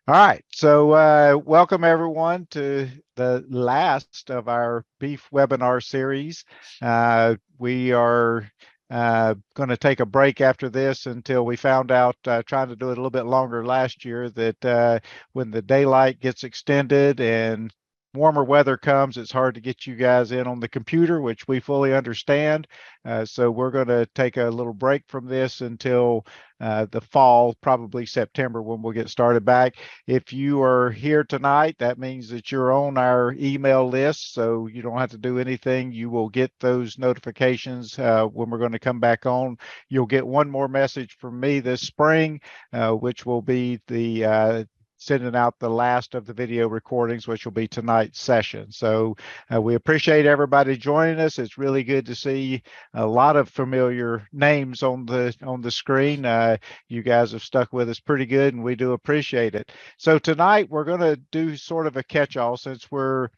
All right, so welcome everyone to the last of our beef webinar series. We are going to take a break after this until we found out, trying to do it a little bit longer last year, that when the daylight gets extended and warmer weather comes, it's hard to get you guys in on the computer, which we fully understand. So we're going to take a little break from this until the fall, probably September, when we'll get started back. If you are here tonight, that means that you're on our email list, so you don't have to do anything. You will get those notifications when we're going to come back on. You'll get one more message from me this spring, which will be the sending out the last of the video recordings, which will be tonight's session. So we appreciate everybody joining us. It's really good to see a lot of familiar names on the screen. You guys have stuck with us pretty good, and we do appreciate it. So tonight we're going to do sort of a catch-all, since we're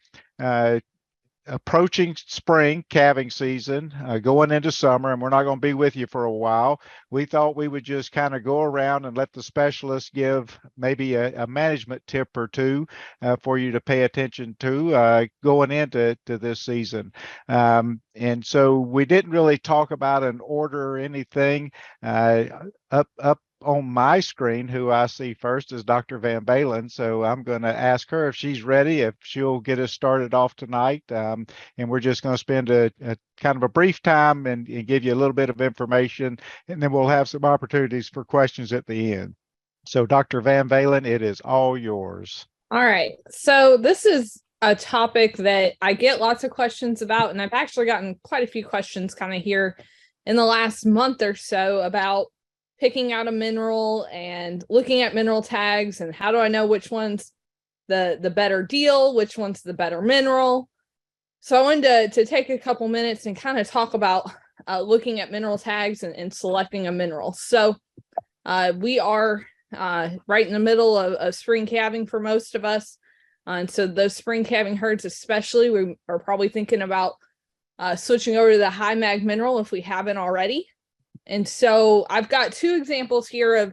approaching spring calving season, going into summer, and we're not going to be with you for a while. We thought we would just kind of go around and let the specialists give maybe a management tip or two for you to pay attention to going into this season. And so we didn't really talk about an order or anything. Up on my screen, who I see first is Dr. VanValin. So I'm going to ask her if she's ready, if she'll get us started off tonight. And we're just going to spend a kind of a brief time and give you a little bit of information, and then we'll have some opportunities for questions at the end. So Dr. VanValin, it is all yours. All right. So this is a topic that I get lots of questions about, and I've actually gotten quite a few questions kind of here in the last month or so about picking out a mineral and looking at mineral tags, and how do I know which one's the better deal, which one's the better mineral. So I wanted to take a couple minutes and kind of talk about looking at mineral tags and selecting a mineral. So we are right in the middle of spring calving for most of us. And so those spring calving herds especially, we are probably thinking about switching over to the high mag mineral if we haven't already. And so I've got two examples here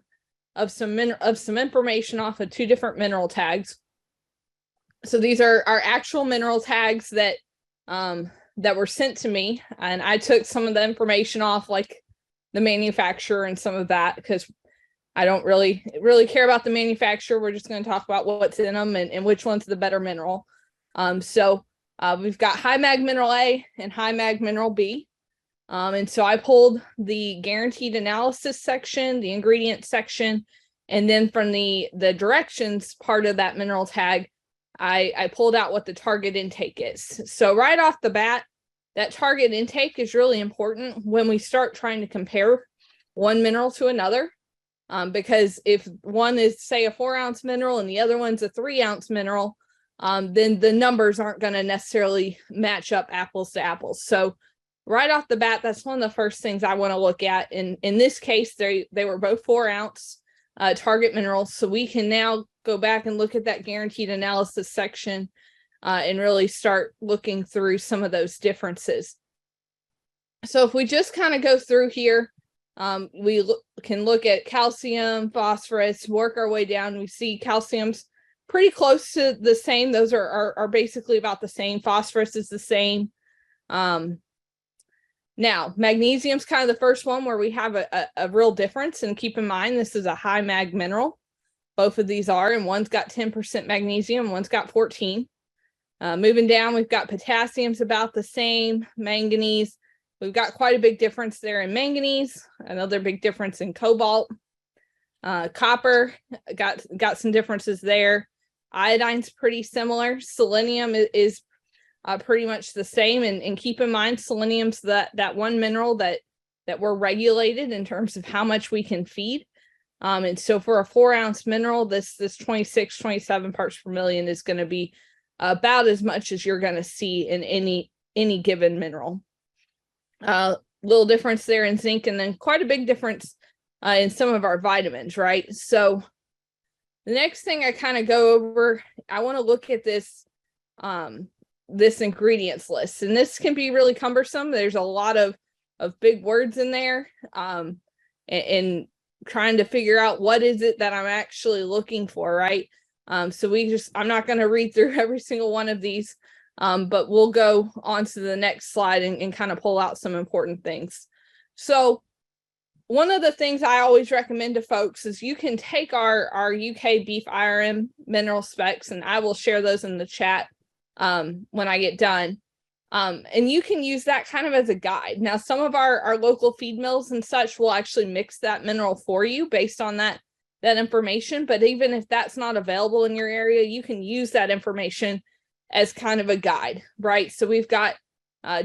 of some information off of two different mineral tags. So these are our actual mineral tags that were sent to me, and I took some of the information off, like the manufacturer and some of that, because I don't really care about the manufacturer. We're just going to talk about what's in them and which one's the better mineral. So we've got high mag mineral A and high mag mineral B. And so I pulled the guaranteed analysis section, the ingredient section, and then from the directions part of that mineral tag, I pulled out what the target intake is. So right off the bat, that target intake is really important when we start trying to compare one mineral to another. Because if one is, say, a 4-ounce mineral and the other one's a 3-ounce mineral, then the numbers aren't going to necessarily match up apples to apples. So right off the bat, that's one of the first things I want to look at. In this case, they were both 4-ounce target minerals. So we can now go back and look at that guaranteed analysis section and really start looking through some of those differences. So if we just kind of go through here, we can look at calcium, phosphorus, work our way down. We see calcium's pretty close to the same. Those are basically about the same. Phosphorus is the same. Now, magnesium's kind of the first one where we have a real difference. And keep in mind, this is a high mag mineral. Both of these are, and one's got 10% magnesium, one's got 14. Moving down, we've got potassium's about the same. Manganese, we've got quite a big difference there in manganese. Another big difference in cobalt. Copper, got some differences there. Iodine's pretty similar. Selenium is pretty much the same, and keep in mind, selenium's that one mineral that we're regulated in terms of how much we can feed. And so for a 4-ounce mineral, this 26, 27 parts per million is going to be about as much as you're going to see in any given mineral. Little difference there in zinc, and then quite a big difference in some of our vitamins, right? So the next thing I kind of go over, I want to look at this ingredients list, and this can be really cumbersome. There's a lot of big words in there, and trying to figure out what is it that I'm actually looking for, right? So I'm not going to read through every single one of these, but we'll go on to the next slide and kind of pull out some important things. So one of the things I always recommend to folks is you can take our UK beef IRM mineral specs, and I will share those in the chat when I get done. And you can use that kind of as a guide. Now, some of our local feed mills and such will actually mix that mineral for you based on that information. But even if that's not available in your area, you can use that information as kind of a guide, right? So we've got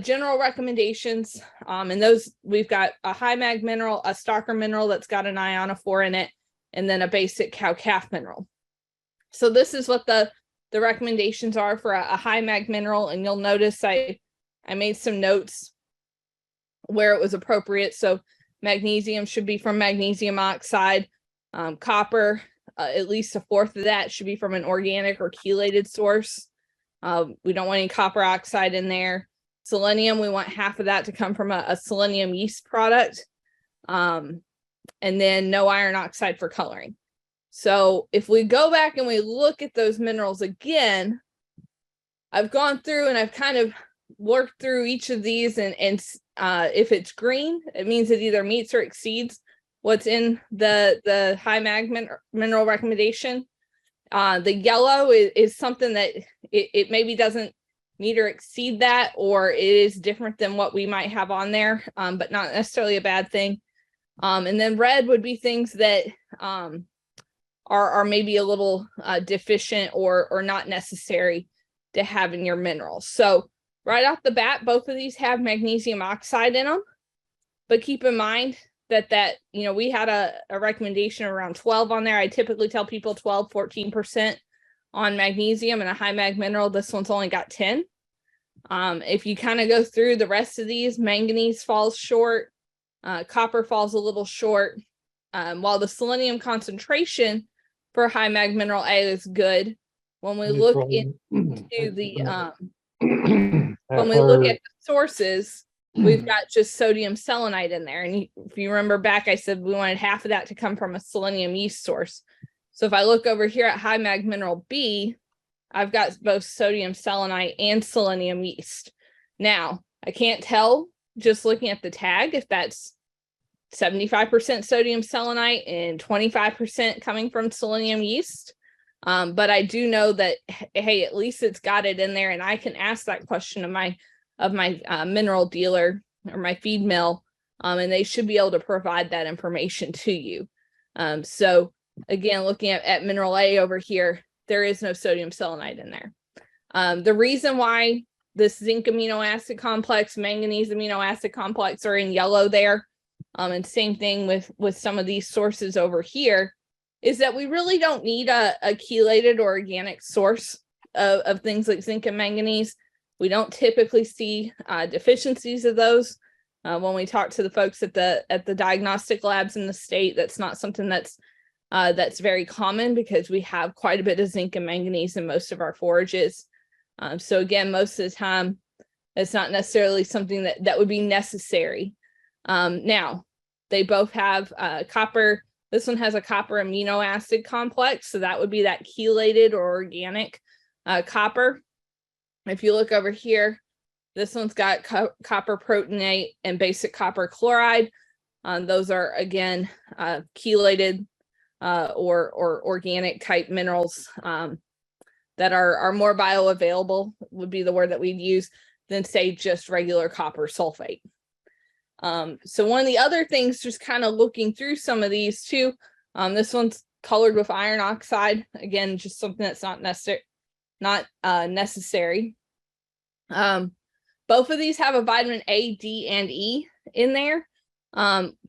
general recommendations, and those we've got a high mag mineral, a stalker mineral that's got an ionophore in it, and then a basic cow-calf mineral. So this is what the recommendations are for a high mag mineral, and you'll notice I made some notes where it was appropriate. So magnesium should be from magnesium oxide, copper, at least a fourth of that should be from an organic or chelated source. We don't want any copper oxide in there. Selenium, we want half of that to come from a selenium yeast product, and then no iron oxide for coloring. So if we go back and we look at those minerals again, I've gone through and I've kind of worked through each of these, and if it's green, it means it either meets or exceeds what's in the high mag mineral recommendation. The yellow is something that it maybe doesn't meet or exceed that, or it is different than what we might have on there, but not necessarily a bad thing. And then red would be things that are maybe a little deficient or not necessary to have in your minerals. So right off the bat, both of these have magnesium oxide in them, but keep in mind that we had a recommendation around 12 on there. I typically tell people 12, 14% on magnesium, and a high mag mineral, this one's only got 10. If you kind of go through the rest of these, manganese falls short, copper falls a little short, while the selenium concentration for high mag mineral A is good. When we look into the when we look at the sources, we've got just sodium selenite in there. And if you remember back, I said we wanted half of that to come from a selenium yeast source. So if I look over here at high mag mineral B, I've got both sodium selenite and selenium yeast. Now, I can't tell just looking at the tag if that's 75% sodium selenite and 25% coming from selenium yeast. But I do know that, hey, at least it's got it in there, and I can ask that question of my mineral dealer or my feed mill, and they should be able to provide that information to you. So again, looking at mineral A over here, there is no sodium selenite in there. The reason why this zinc amino acid complex, manganese amino acid complex are in yellow there, and same thing with some of these sources over here, is that we really don't need a chelated or organic source of things like zinc and manganese. We don't typically see deficiencies of those. When we talk to the folks at the diagnostic labs in the state, that's not something that's very common, because we have quite a bit of zinc and manganese in most of our forages. So again, most of the time, it's not necessarily something that would be necessary. Now, they both have copper. This one has a copper amino acid complex, so that would be that chelated or organic copper. If you look over here, this one's got copper proteinate and basic copper chloride. Those are, again, chelated or organic type minerals that are more bioavailable, would be the word that we'd use, than say just regular copper sulfate. So one of the other things, just kind of looking through some of these too, this one's colored with iron oxide. Again, just something that's not necessary. Both of these have a vitamin A, D, and E in there.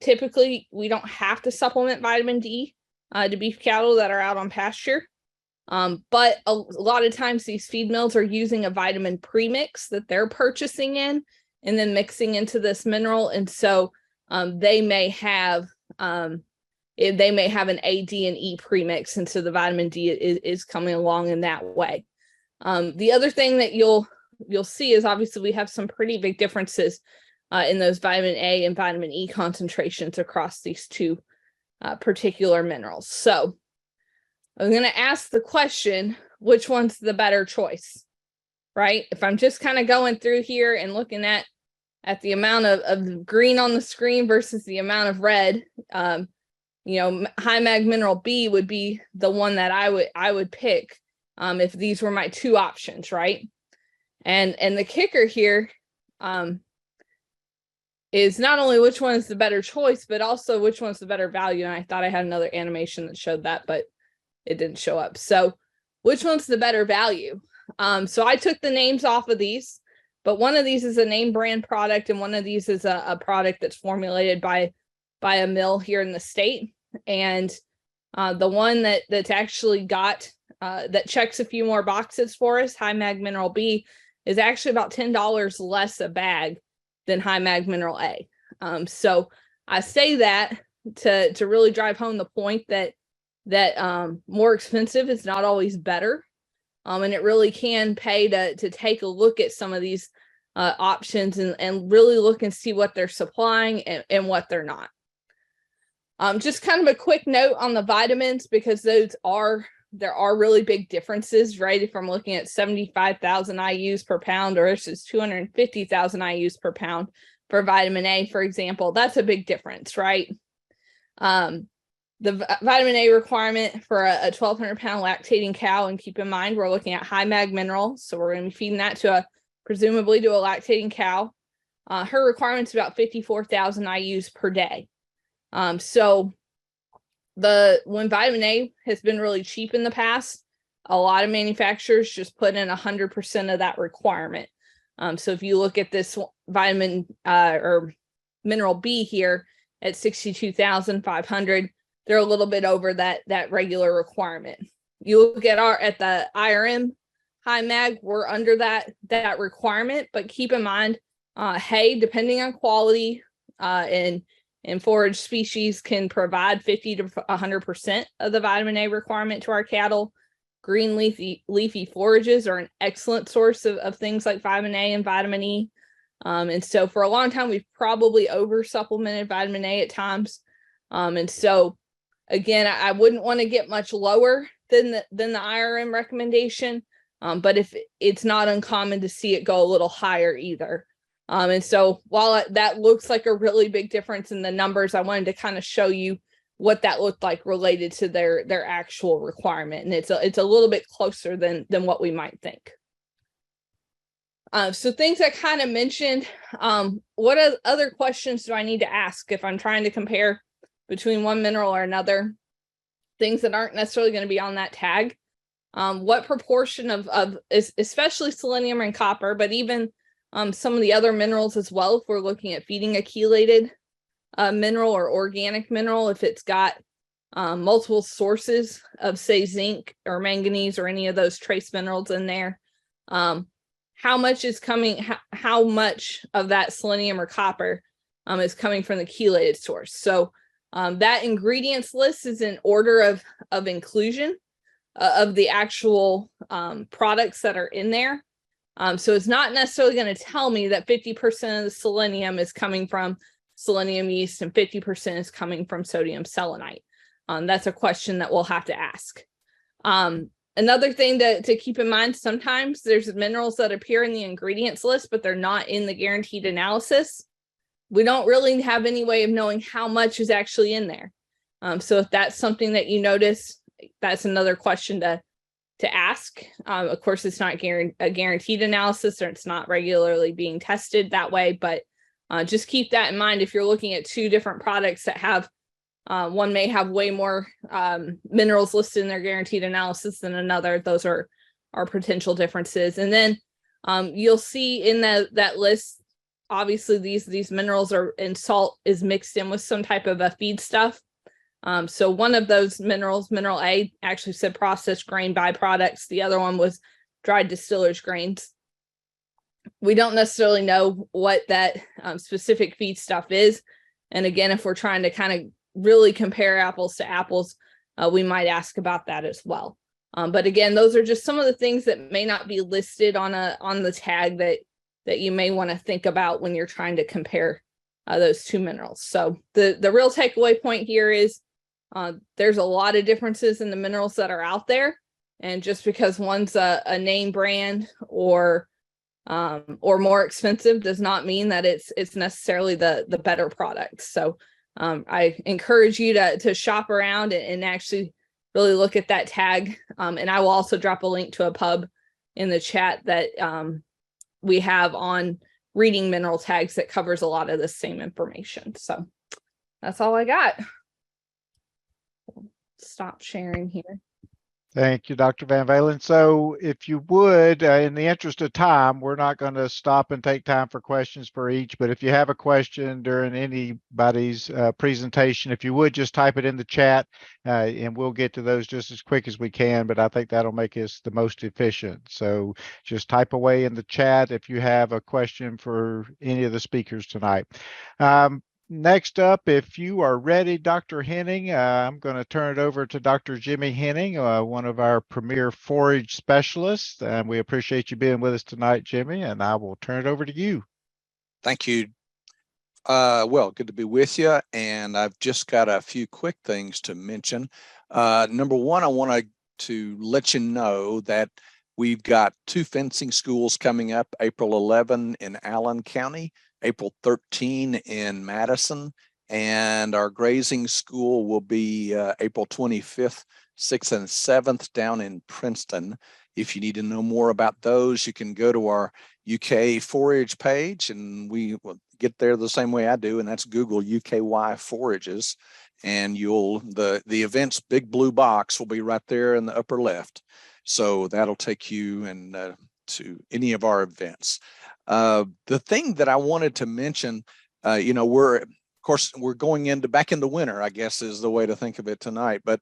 Typically, we don't have to supplement vitamin D to beef cattle that are out on pasture. But a lot of times these feed mills are using a vitamin premix that they're purchasing in and then mixing into this mineral. And so they may have an A, D, and E premix. And so the vitamin D is coming along in that way. The other thing that you'll see is, obviously we have some pretty big differences in those vitamin A and vitamin E concentrations across these two particular minerals. So I'm going to ask the question, which one's the better choice, right? If I'm just kind of going through here and looking at the amount of green on the screen versus the amount of red, high mag mineral B would be the one that I would pick if these were my two options, right? And the kicker here is not only which one is the better choice, but also which one's the better value. And I thought I had another animation that showed that, but it didn't show up. So which one's the better value? So I took the names off of these, but one of these is a name brand product, and one of these is a product that's formulated by a mill here in the state. And the one that's actually got that checks a few more boxes for us, high mag mineral B, is actually about $10 less a bag than high mag mineral A. So I say that to really drive home the point that more expensive is not always better. And it really can pay to take a look at some of these options and really look and see what they're supplying and what they're not. Just kind of a quick note on the vitamins, because there are really big differences, right? If I'm looking at 75,000 IUs per pound versus 250,000 IUs per pound for vitamin A, for example, that's a big difference, right? The vitamin A requirement for a 1,200 pound lactating cow, and keep in mind, we're looking at high mag mineral, so we're going to be feeding that presumably to a lactating cow. Her requirement's about 54,000 IUs per day. So when vitamin A has been really cheap in the past, a lot of manufacturers just put in 100% of that requirement. So if you look at this vitamin or mineral B here at 62,500, they're a little bit over that regular requirement. You look at the IRM high mag, we're under that requirement, but keep in mind, hay, depending on quality and forage species, can provide 50 to 100% of the vitamin A requirement to our cattle. Green leafy forages are an excellent source of things like vitamin A and vitamin E. And so for a long time, we've probably over supplemented vitamin A at times. And so again, I wouldn't want to get much lower than the IRM recommendation, but if it's not uncommon to see it go a little higher either. And so while that looks like a really big difference in the numbers, I wanted to kind of show you what that looked like related to their actual requirement. And it's a little bit closer than what we might think. So things I kind of mentioned, what other questions do I need to ask if I'm trying to compare between one mineral or another? Things that aren't necessarily going to be on that tag. What proportion of especially selenium and copper, but even some of the other minerals as well, if we're looking at feeding a chelated mineral or organic mineral, if it's got multiple sources of, say, zinc or manganese or any of those trace minerals in there, how much is coming, how much of that selenium or copper is coming from the chelated source. So that ingredients list is in order of inclusion of the actual products that are in there. So it's not necessarily going to tell me that 50% of the selenium is coming from selenium yeast and 50% is coming from sodium selenite. That's a question that we'll have to ask. Another thing to keep in mind, sometimes there's minerals that appear in the ingredients list, but they're not in the guaranteed analysis. We don't really have any way of knowing how much is actually in there. So if that's something that you notice, that's another question to ask. Of course, it's not a guaranteed analysis, or it's not regularly being tested that way, but just keep that in mind. If you're looking at two different products that have, one may have way more minerals listed in their guaranteed analysis than another, those are potential differences. And then you'll see in that list, obviously these minerals and salt is mixed in with some type of a feed stuff. So one of those minerals, mineral A, actually said processed grain byproducts. The other one was dried distillers grains. We don't necessarily know what that specific feed stuff is. And again, if we're trying to kind of really compare apples to apples, we might ask about that as well. But again, those are just some of the things that may not be listed on the tag that you may want to think about when you're trying to compare those two minerals. So the real takeaway point here is There's a lot of differences in the minerals that are out there. And just because one's a name brand or more expensive does not mean that it's necessarily the better product. So I encourage you to shop around and actually really look at that tag. And I will also drop a link to a pub in the chat that we have on reading mineral tags that covers a lot of the same information. So that's all I got. Stop sharing here. Thank you, Dr. VanValin. So if you would, in the interest of time, we're not going to stop and take time for questions for each, but if you have a question during anybody's presentation, if you would just type it in the chat and we'll get to those just as quick as we can, but I think that'll make us the most efficient. So just type away in the chat if you have a question for any of the speakers tonight. Next up, if you are ready, Dr. Henning, I'm going to turn it over to Dr. Jimmy Henning, one of our premier forage specialists. We appreciate you being with us tonight, Jimmy, and I will turn it over to you. Thank you. Well, good to be with you. And I've just got a few quick things to mention. Number one, I want to let you know that we've got 2 fencing schools coming up, April 11 in Allen County, April 13 in Madison, and our grazing school will be April 25th, 6th, and 7th down in Princeton. If you need to know more about those, you can go to our UK Forage page, and we will get there the same way I do, and that's Google UKY Forages, and the event's big blue box will be right there in the upper left. So that'll take you to any of our events. The thing that I wanted to mention, we're going back into winter, I guess is the way to think of it tonight, but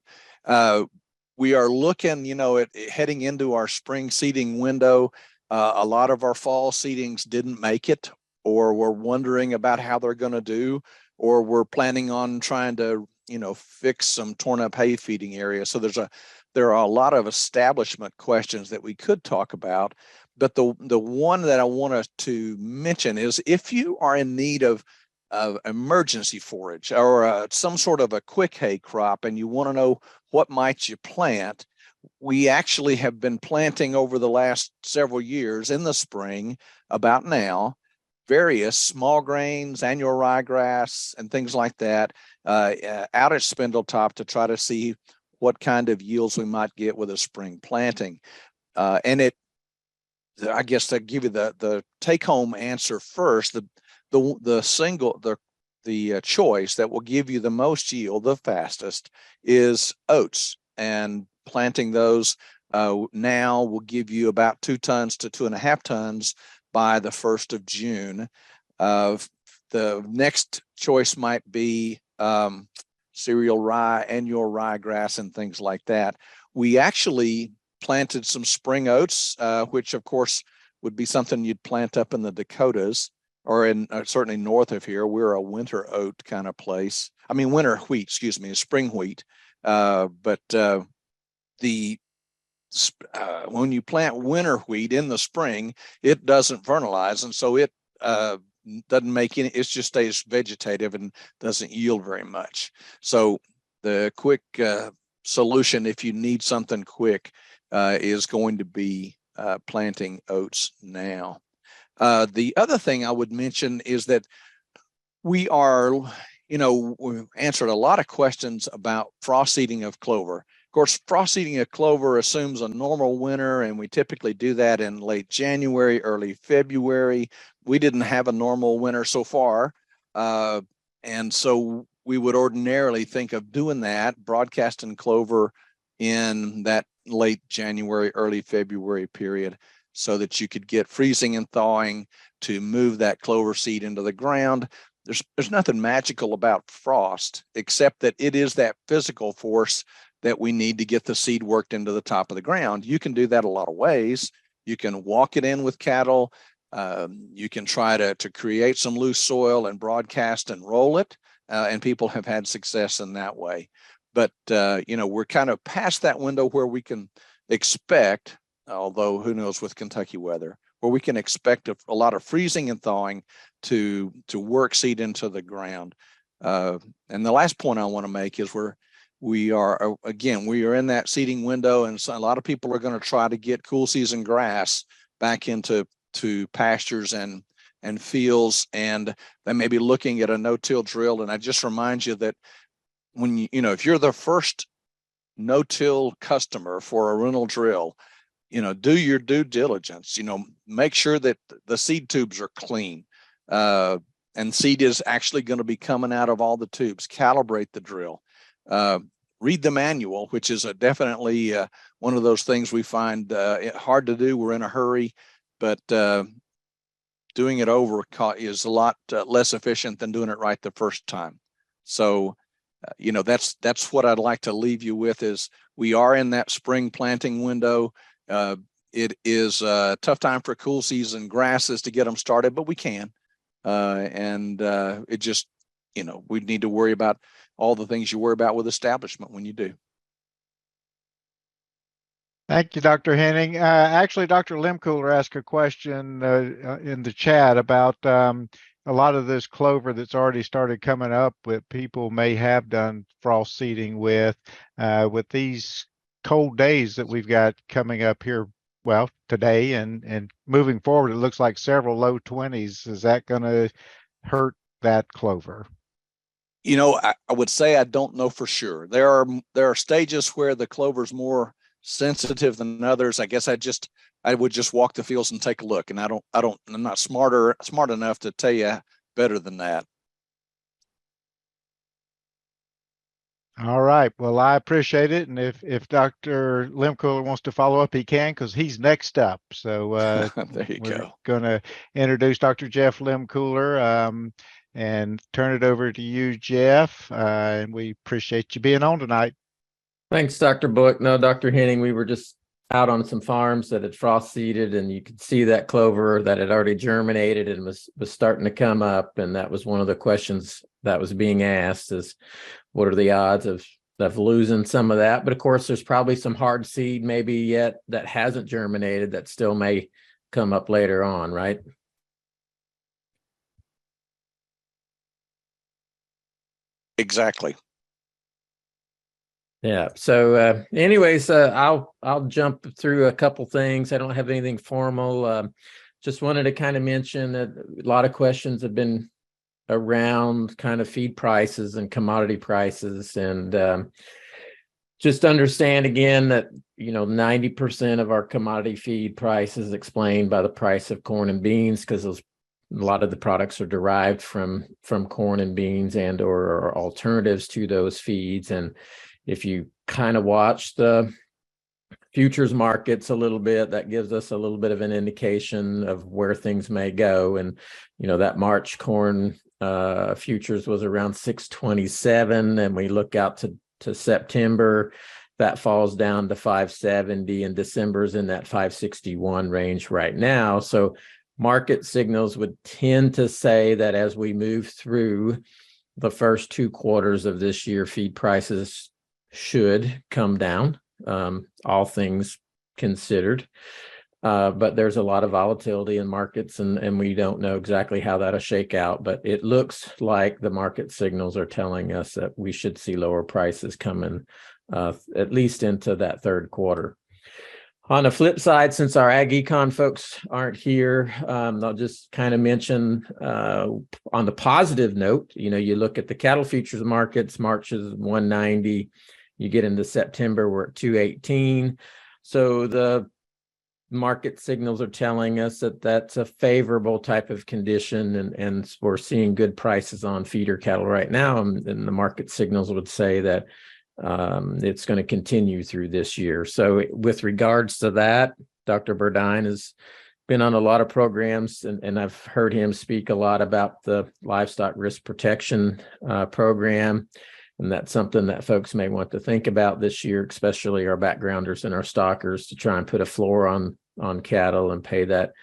we are looking, at heading into our spring seeding window. A lot of our fall seedings didn't make it, or we're wondering about how they're going to do, or we're planning on trying to, fix some torn up hay feeding areas. So there are a lot of establishment questions that we could talk about. But the one that I want to mention is if you are in need of emergency forage or some sort of a quick hay crop and you want to know what might you plant, we actually have been planting over the last several years in the spring, about now, various small grains, annual ryegrass, and things like that out at Spindletop to try to see what kind of yields we might get with a spring planting. I guess I'll give you the take-home answer first. The choice that will give you the most yield the fastest is oats, and planting those now will give you about 2 tons to 2.5 tons by the 1st of June. The next choice might be cereal rye, annual ryegrass, and things like that. We actually planted some spring oats, which of course would be something you'd plant up in the Dakotas or in certainly north of here. We're a winter oat kind of place. I mean, winter wheat, excuse me, spring wheat. But when you plant winter wheat in the spring, it doesn't vernalize. And so it doesn't make any, it just stays vegetative and doesn't yield very much. So the quick solution, if you need something quick, is going to be planting oats now. The other thing I would mention is that we are, we've answered a lot of questions about frost seeding of clover. Of course, frost seeding of clover assumes a normal winter, and we typically do that in late January, early February. We didn't have a normal winter so far, and so we would ordinarily think of doing that, broadcasting clover in that late January, early February period, so that you could get freezing and thawing to move that clover seed into the ground. There's nothing magical about frost, except that it is that physical force that we need to get the seed worked into the top of the ground. You can do that a lot of ways. You can walk it in with cattle. You can try to create some loose soil and broadcast and roll it, and people have had success in that way. But, we're kind of past that window where we can expect, although who knows with Kentucky weather, where we can expect a lot of freezing and thawing to work seed into the ground. And the last point I want to make is we are, again, we are in that seeding window, and so a lot of people are going to try to get cool season grass back into pastures and fields, and they may be looking at a no-till drill. And I just remind you that when if you're the first no-till customer for a rental drill, do your due diligence. Make sure that the seed tubes are clean, and seed is actually going to be coming out of all the tubes. Calibrate the drill. Read the manual, which is definitely one of those things we find hard to do. We're in a hurry, but doing it over is a lot less efficient than doing it right the first time. So, that's what I'd like to leave you with is we are in that spring planting window. It is a tough time for cool season grasses to get them started, but we can. It just, we need to worry about all the things you worry about with establishment when you do. Thank you, Dr. Henning. Actually, Dr. Lehmkuhler asked a question in the chat about a lot of this clover that's already started coming up that people may have done frost seeding with these cold days that we've got coming up here. Well, today and moving forward, it looks like several low 20s. Is that going to hurt that clover? I would say I don't know for sure. There are stages where the clover is more sensitive than others. I guess I would just walk the fields and take a look. And I'm not smart enough to tell you better than that. All right. Well, I appreciate it. And if Dr. Lehmkuhler wants to follow up, he can, because he's next up. So there you we're go. going to introduce Dr. Jeff Lehmkuhler and turn it over to you, Jeff. And we appreciate you being on tonight. Thanks, Dr. Bullock. No, Dr. Henning, we were just out on some farms that had frost seeded, and you could see that clover that had already germinated and was starting to come up. And that was one of the questions that was being asked is, what are the odds of losing some of that? But of course, there's probably some hard seed maybe yet that hasn't germinated that still may come up later on, right? Exactly. Yeah. So anyways, I'll jump through a couple things. I don't have anything formal. Just wanted to kind of mention that a lot of questions have been around kind of feed prices and commodity prices, and just understand again that 90% of our commodity feed price is explained by the price of corn and beans, because a lot of the products are derived from corn and beans and or alternatives to those feeds. And if you kind of watch the futures markets a little bit, that gives us a little bit of an indication of where things may go. And, that March corn futures was around 627, and we look out to September, that falls down to 570, and December's in that 561 range right now. So market signals would tend to say that as we move through the first 2 quarters of this year, feed prices should come down, all things considered. But there's a lot of volatility in markets, and we don't know exactly how that'll shake out. But it looks like the market signals are telling us that we should see lower prices coming at least into that third quarter. On the flip side, since our Ag Econ folks aren't here, I'll just kind of mention on the positive note, you look at the cattle futures markets, March is 190. You get into September, we're at 218. So the market signals are telling us that that's a favorable type of condition, and we're seeing good prices on feeder cattle right now. And the market signals would say that it's going to continue through this year. So with regards to that, Dr. Burdine has been on a lot of programs, and I've heard him speak a lot about the livestock risk protection program. And that's something that folks may want to think about this year, especially our backgrounders and our stockers, to try and put a floor on cattle and pay that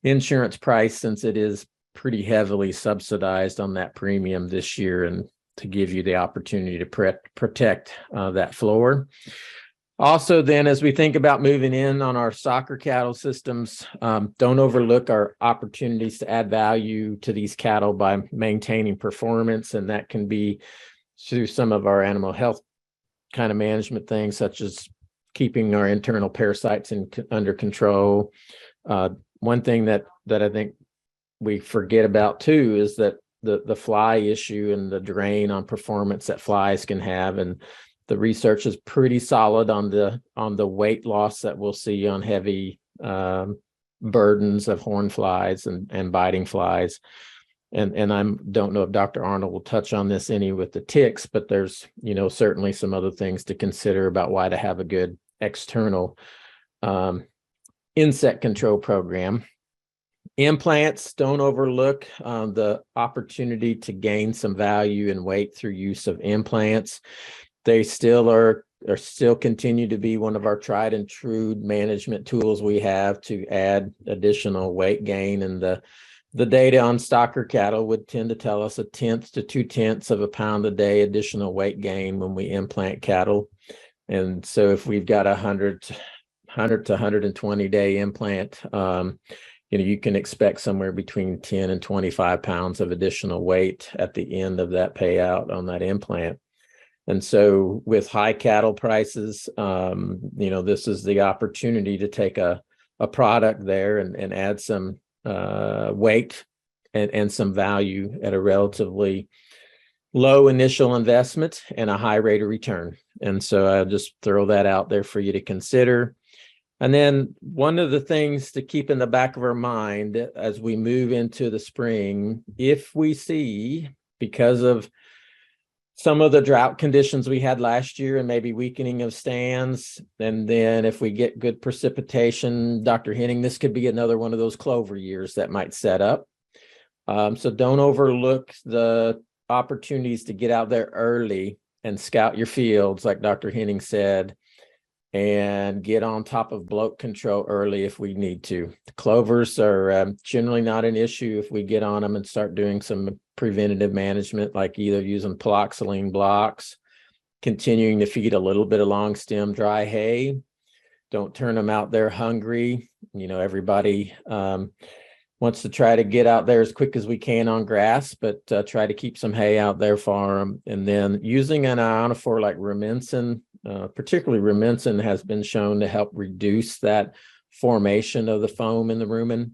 insurance price, since it is pretty heavily subsidized on that premium this year, and to give you the opportunity to protect that floor. Also, then, as we think about moving in on our stocker cattle systems, don't overlook our opportunities to add value to these cattle by maintaining performance, and that can be through some of our animal health kind of management things, such as keeping our internal parasites under control. One thing that I think we forget about too is that the fly issue and the drain on performance that flies can have, and the research is pretty solid on the weight loss that we'll see on heavy burdens of horn flies and biting flies. And I don't know if Dr. Arnold will touch on this any with the ticks, but there's, certainly some other things to consider about why to have a good external insect control program. Implants, don't overlook the opportunity to gain some value and weight through use of implants. They still still continue to be one of our tried and true management tools we have to add additional weight gain. And the data on stocker cattle would tend to tell us 1/10 to 2/10 of a pound a day additional weight gain when we implant cattle. And so if we've got 100 to 120 day implant, you can expect somewhere between 10 and 25 pounds of additional weight at the end of that payout on that implant. And so with high cattle prices, this is the opportunity to take a product there and add some weight and some value at a relatively low initial investment and a high rate of return. And so I'll just throw that out there for you to consider. And then one of the things to keep in the back of our mind as we move into the spring, if we see, because of some of the drought conditions we had last year and maybe weakening of stands, and then if we get good precipitation, Dr. Henning, this could be another one of those clover years that might set up. So don't overlook the opportunities to get out there early and scout your fields, like Dr. Henning said, and get on top of bloat control early if we need to. The clovers are generally not an issue if we get on them and start doing some preventative management, like either using paloxylene blocks, continuing to feed a little bit of long stem dry hay. Don't turn them out there hungry. Everybody wants to try to get out there as quick as we can on grass, but try to keep some hay out there for them. And then using an ionophore like rumensin, particularly rumensin, has been shown to help reduce that formation of the foam in the rumen.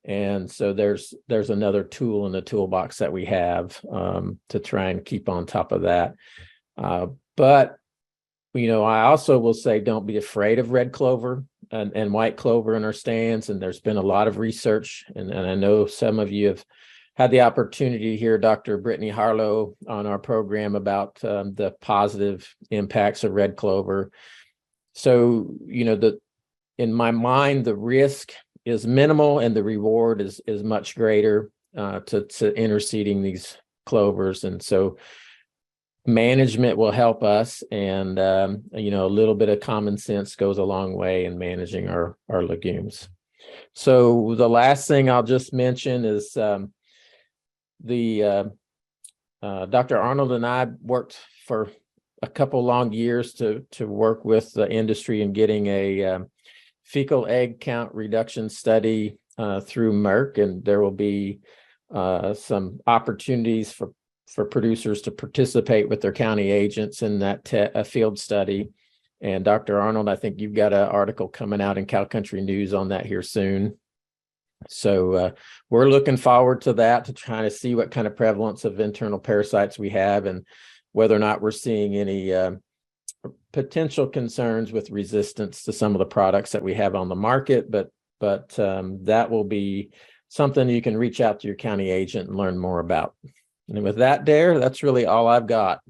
And so there's another tool in the toolbox that we have to try and keep on top of that. But I also will say, don't be afraid of red clover and white clover in our stands. And there's been a lot of research, and I know some of you have had the opportunity to hear Dr. Brittany Harlow on our program about the positive impacts of red clover. So, in my mind, the risk is minimal and the reward is much greater to interseeding these clovers. And so management will help us, and a little bit of common sense goes a long way in managing our legumes. So the last thing I'll just mention is Dr. Arnold and I worked for a couple long years to work with the industry in getting a fecal egg count reduction study through Merck, and there will be some opportunities for producers to participate with their county agents in that field study. And Dr. Arnold, I think you've got an article coming out in Cow Country News on that here soon. So we're looking forward to that, to try to see what kind of prevalence of internal parasites we have and whether or not we're seeing any potential concerns with resistance to some of the products that we have on the market. But that will be something you can reach out to your county agent and learn more about. And with that, Darrh, that's really all I've got.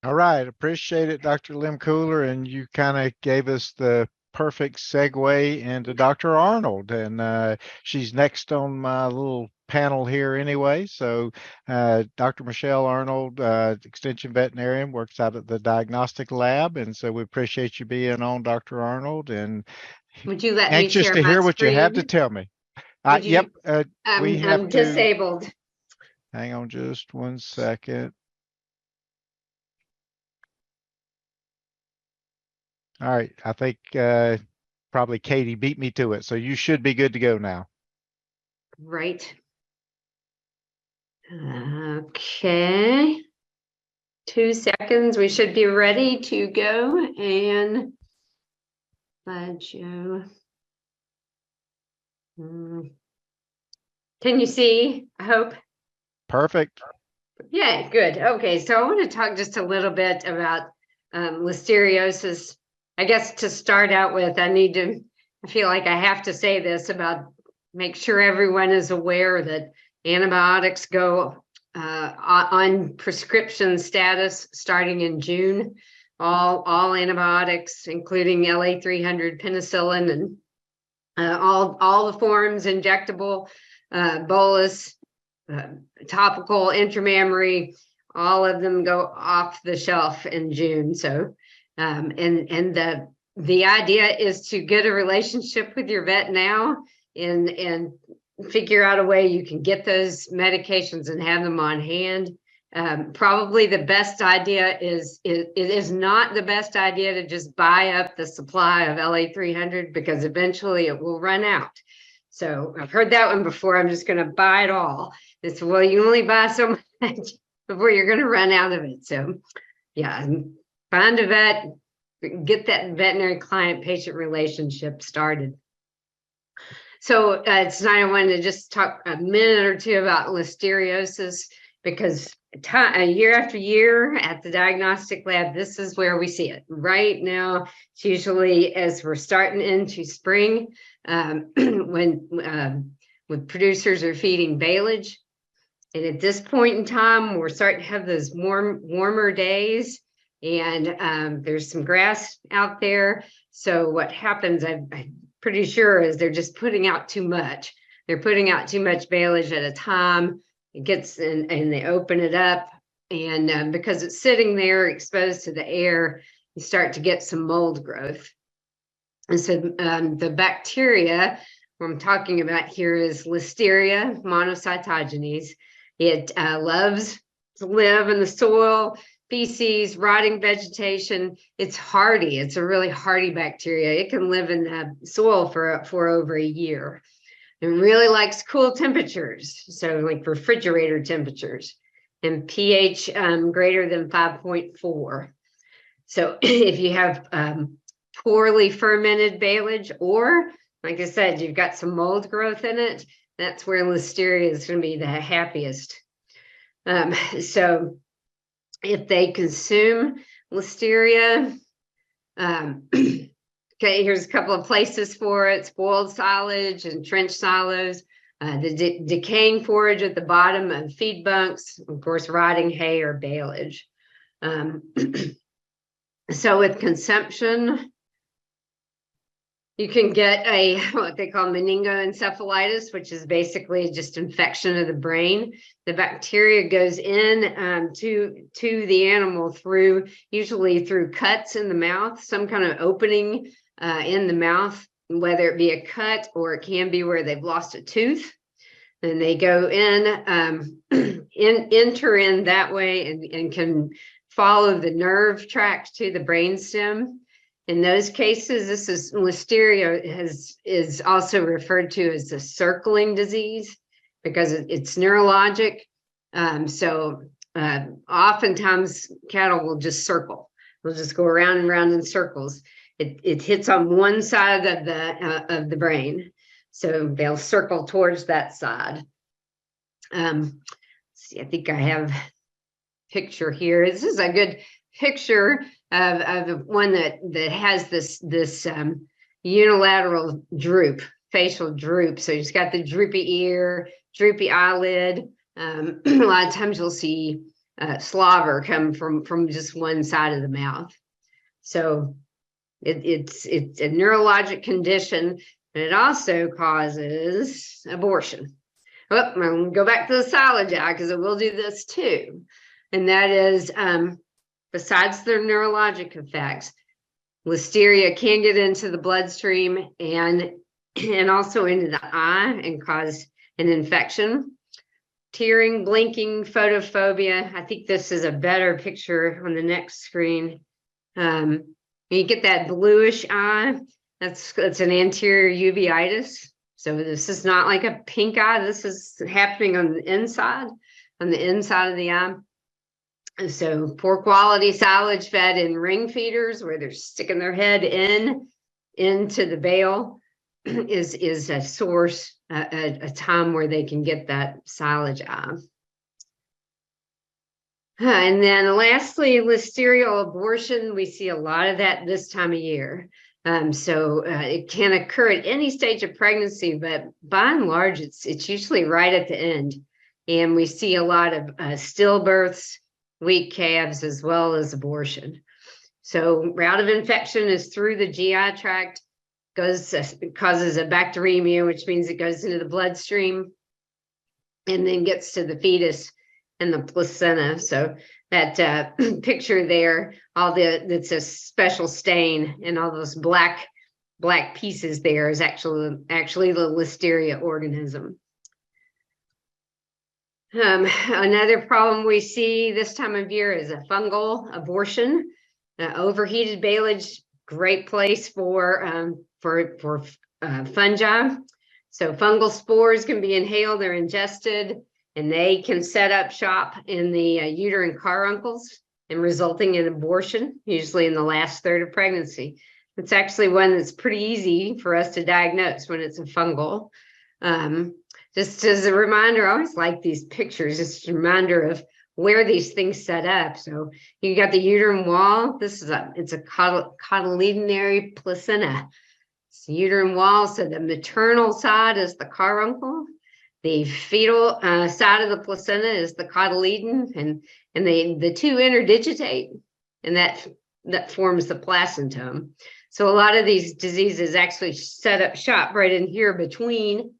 All right. Appreciate it, Dr. Lehmkuhler. And you kind of gave us the perfect segue into Dr. Arnold. And she's next on my little panel here anyway. So Dr. Michelle Arnold, Extension Veterinarian, works out at the diagnostic lab. And so we appreciate you being on, Dr. Arnold. And would you let me anxious share to my hear what you have to screen? tell me. Yep. We have I'm disabled. Hang on just one second. All right. I think probably Katie beat me to it. So you should be good to go now. Right. Okay. 2 seconds. We should be ready to go. And slideshow. Can you see? I hope. Perfect. Yeah, good. Okay, so I want to talk just a little bit about listeriosis. I guess to start out with, I feel like I have to say this about make sure everyone is aware that antibiotics go on prescription status starting in June. All antibiotics, including LA300, penicillin, and all the forms, injectable, bolus, topical, intramammary, all of them go off the shelf in June. So, and the idea is to get a relationship with your vet now and figure out a way you can get those medications and have them on hand. Probably the best idea it is not the best idea to just buy up the supply of LA300 because eventually it will run out. So I've heard that one before. I'm just going to buy it all. It's, well, you only buy so much before you're going to run out of it. So yeah, find a vet, get that veterinary client-patient relationship started. So tonight I wanted to just talk a minute or two about listeriosis because year after year at the diagnostic lab, this is where we see it. Right now, it's usually as we're starting into spring, when producers are feeding baleage. And at this point in time, we're starting to have those warmer days, and there's some grass out there. So what happens, I'm pretty sure, is they're just putting out too much. They're putting out too much baleage at a time. It gets in, and they open it up, and because it's sitting there exposed to the air, you start to get some mold growth. And so the bacteria I'm talking about here is Listeria monocytogenes. It loves to live in the soil, feces, rotting vegetation. It's hardy. It's a really hardy bacteria. It can live in the soil for over a year. It really likes cool temperatures, so like refrigerator temperatures, and pH greater than 5.4. So if you have poorly fermented baleage, or like I said, you've got some mold growth in it, that's where Listeria is going to be the happiest. So if they consume Listeria, okay, here's a couple of places for it: spoiled silage and trench silos, the decaying forage at the bottom of feed bunks, of course, rotting hay or baleage. So with consumption, you can get what they call meningoencephalitis, which is basically just infection of the brain. The bacteria goes in to the animal usually through cuts in the mouth, some kind of opening in the mouth, whether it be a cut or it can be where they've lost a tooth. And they go in, enter in that way and can follow the nerve tract to the brainstem. In those cases, this is Listeria is also referred to as the circling disease because it's neurologic. So oftentimes cattle will just circle. They'll just go around and around in circles. It hits on one side of the brain, so they'll circle towards that side. See, I think I have a picture here. This is a good picture of one that has this unilateral droop, facial droop. So you've got the droopy ear, droopy eyelid. A lot of times you'll see slobber come from just one side of the mouth. So it's a neurologic condition, and it also causes abortion. Oh, I'm going to go back to the silage eye because it will do this too. And that is, besides their neurologic effects, Listeria can get into the bloodstream and also into the eye and cause an infection. Tearing, blinking, photophobia. I think this is a better picture on the next screen. You get that bluish eye. That's an anterior uveitis. So this is not like a pink eye. This is happening on the inside of the eye. So poor quality silage fed in ring feeders where they're sticking their head into the bale is a source, a time where they can get that silage out. And then lastly, listerial abortion. We see a lot of that this time of year. So it can occur at any stage of pregnancy, but by and large, it's usually right at the end. And we see a lot of stillbirths, weak calves, as well as abortion. So route of infection is through the GI tract, causes a bacteremia, which means it goes into the bloodstream and then gets to the fetus and the placenta. So that picture there, it's a special stain, and all those black pieces there is actually the listeria organism. Another problem we see this time of year is a fungal abortion. Overheated baleage, great place for fungi. So fungal spores can be inhaled or ingested, and they can set up shop in the uterine caruncles and resulting in abortion, usually in the last third of pregnancy. It's actually one that's pretty easy for us to diagnose when it's a fungal. Just as a reminder, I always like these pictures, just a reminder of where these things set up. So you got the uterine wall. It's a cotyledonary placenta. It's the uterine wall. So the maternal side is the caruncle. The fetal side of the placenta is the cotyledon, and the two interdigitate, and that forms the placentum. So a lot of these diseases actually set up shop right in here between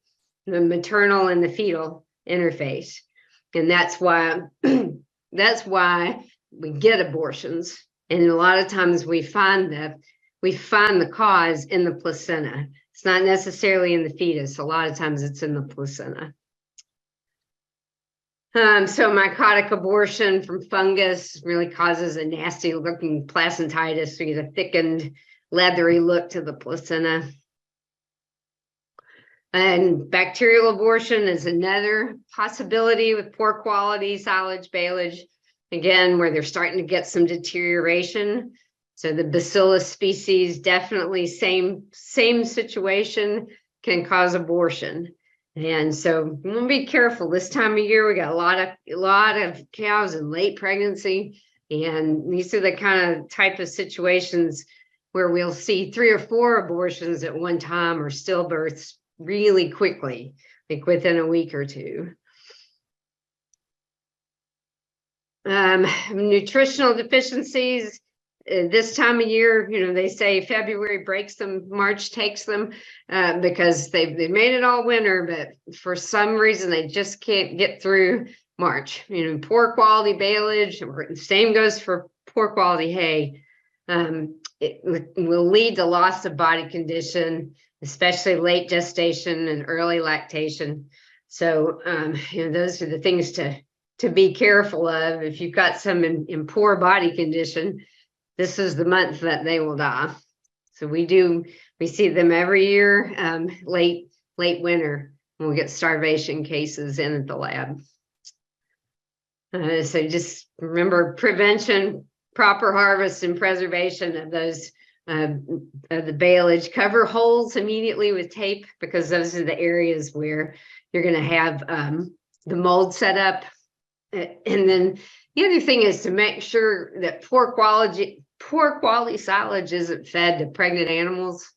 the maternal and the fetal interface. And that's why we get abortions. And a lot of times we find the cause in the placenta. It's not necessarily in the fetus. A lot of times it's in the placenta. So mycotic abortion from fungus really causes a nasty looking placentitis. We get a thickened, leathery look to the placenta. And bacterial abortion is another possibility with poor quality silage baleage, again, where they're starting to get some deterioration. So the Bacillus species, definitely same situation, can cause abortion. And so we'll be careful this time of year. We got a lot of cows in late pregnancy, and these are the kind of type of situations where we'll see 3 or 4 abortions at one time, or stillbirths really quickly, like within a week or two. Nutritional deficiencies. This time of year, they say February breaks them, March takes them, because they've made it all winter, but for some reason they just can't get through March. Poor quality baleage, or the same goes for poor quality hay. It will lead to loss of body condition, especially late gestation and early lactation. So, those are the things to be careful of. If you've got some in poor body condition, this is the month that they will die. So we see them every year, late winter, when we get starvation cases in at the lab. So just remember prevention, proper harvest and preservation of those, of the baleage. Cover holes immediately with tape, because those are the areas where you're going to have the mold set up. And then the other thing is to make sure that poor quality silage isn't fed to pregnant animals,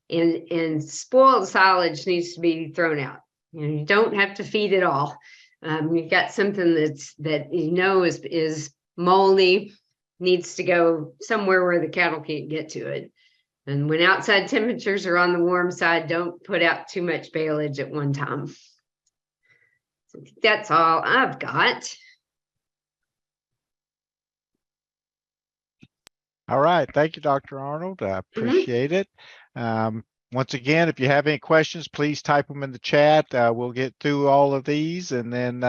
and spoiled silage needs to be thrown out. You don't have to feed it all. You've got something that is moldy, needs to go somewhere where the cattle can't get to it. And when outside temperatures are on the warm side, don't put out too much baleage at one time. So that's all I've got. All right. Thank you, Dr. Arnold. I appreciate it. Once again, if you have any questions, please type them in the chat. We'll get through all of these, and then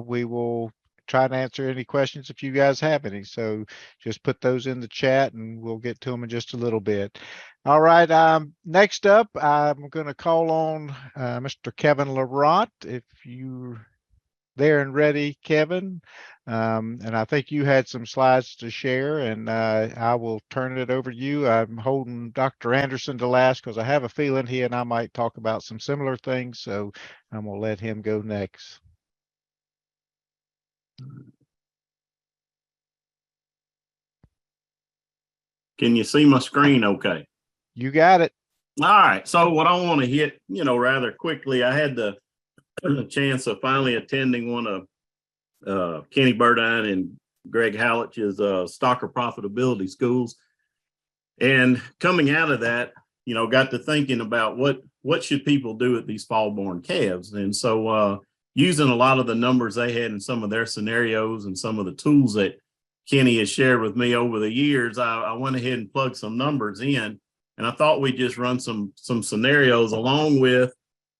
we will try to answer any questions if you guys have any. So just put those in the chat and we'll get to them in just a little bit. All right. Next up, I'm going to call on Mr. Kevin Laurent. If you there and ready, Kevin. And I think you had some slides to share, and I will turn it over to you. I'm holding Dr. Anderson to last because I have a feeling he and I might talk about some similar things. So I'm going to let him go next. Can you see my screen okay? You got it. All right. So what I want to hit, rather quickly, I had the chance of finally attending one of Kenny Burdine and Greg Hallich's Stocker Profitability Schools. And coming out of that, got to thinking about what should people do with these fall born calves. And so using a lot of the numbers they had in some of their scenarios and some of the tools that Kenny has shared with me over the years, I went ahead and plugged some numbers in. And I thought we'd just run some scenarios along with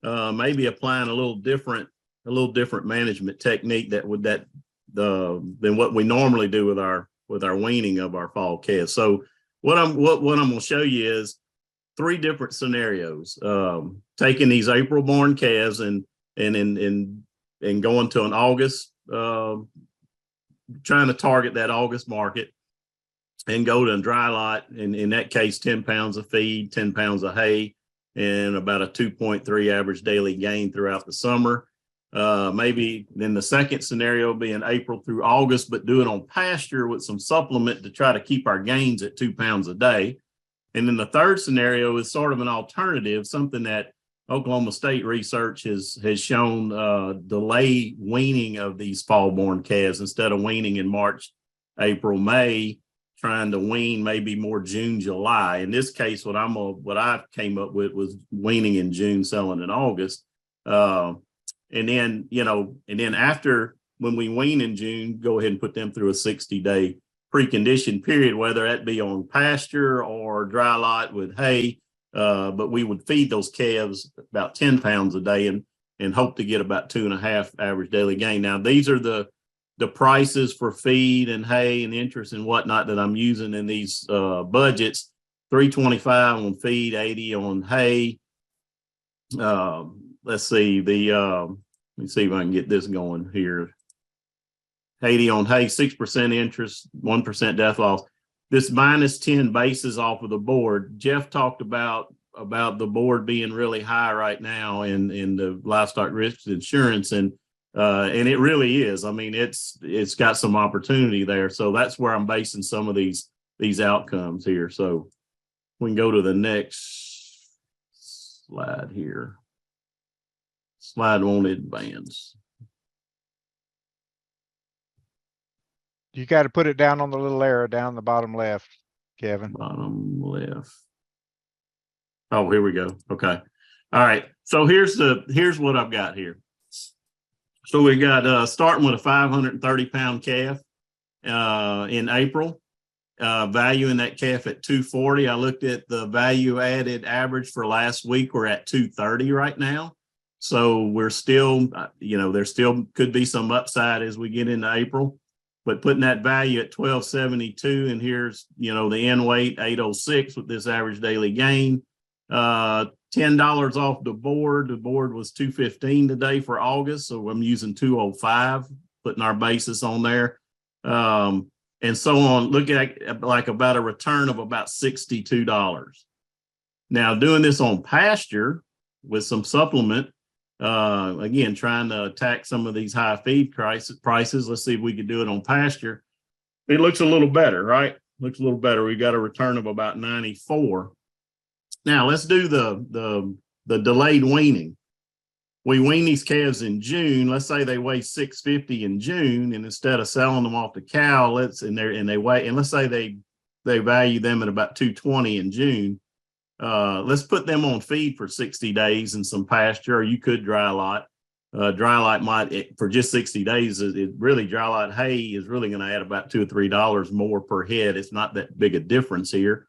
maybe applying a little different management technique than what we normally do with our weaning of our fall calves. So what I'm going to show you is 3 different scenarios. Taking these April born calves and going to an August, trying to target that August market, and go to a dry lot, and in that case, 10 pounds of feed, 10 pounds of hay, and about a 2.3 average daily gain throughout the summer. Maybe then the second scenario being April through August, but do it on pasture with some supplement to try to keep our gains at 2 pounds a day. And then the third scenario is sort of an alternative, something that Oklahoma State research has shown delay weaning of these fall born calves instead of weaning in March, April, May, trying to wean maybe more June, July. In this case, what I came up with was weaning in June, selling in August. And then after, when we wean in June, go ahead and put them through a 60-day preconditioned period, whether that be on pasture or dry lot with hay. But we would feed those calves about 10 pounds a day and hope to get about 2.5 average daily gain. Now, these are the prices for feed and hay and interest and whatnot that I'm using in these budgets. $325 on feed, $80 on hay. Let's see, let me see if I can get this going here. 80 on hay, 6% interest, 1% death loss. This minus 10 basis off of the board. Jeff talked about the board being really high right now in the livestock risk insurance, and it really is. I mean, it's got some opportunity there. So that's where I'm basing some of these outcomes here. So we can go to the next slide here. Slide won't advance. You got to put it down on the little arrow down the bottom left, Kevin. Bottom left. Oh, here we go. Okay. All right. So here's what I've got here. So we got starting with a 530-pound calf in April, valuing that calf at $240. I looked at the value added average for last week. We're at $230 right now. So we're still, there still could be some upside as we get into April, but putting that value at $1272, and here's, the end weight 806 with this average daily gain. $10 off the board. The board was $215 today for August, so I'm using $205, putting our basis on there, and so on. Look at like about a return of about $62. Now doing this on pasture with some supplement, again trying to attack some of these high feed prices. Let's see if we could do it on pasture. It looks a little better, right? Looks a little better. We got a return of about 94. Now let's do the delayed weaning. We wean these calves in June. Let's say they weigh 650 in June, and instead of selling them off the cow, let's say they value them at about 220 in June. Let's put them on feed for 60 days in some pasture, or you could dry lot. Dry lot might, for just 60 days, dry lot hay is really going to add about $2 or $3 more per head. It's not that big a difference here,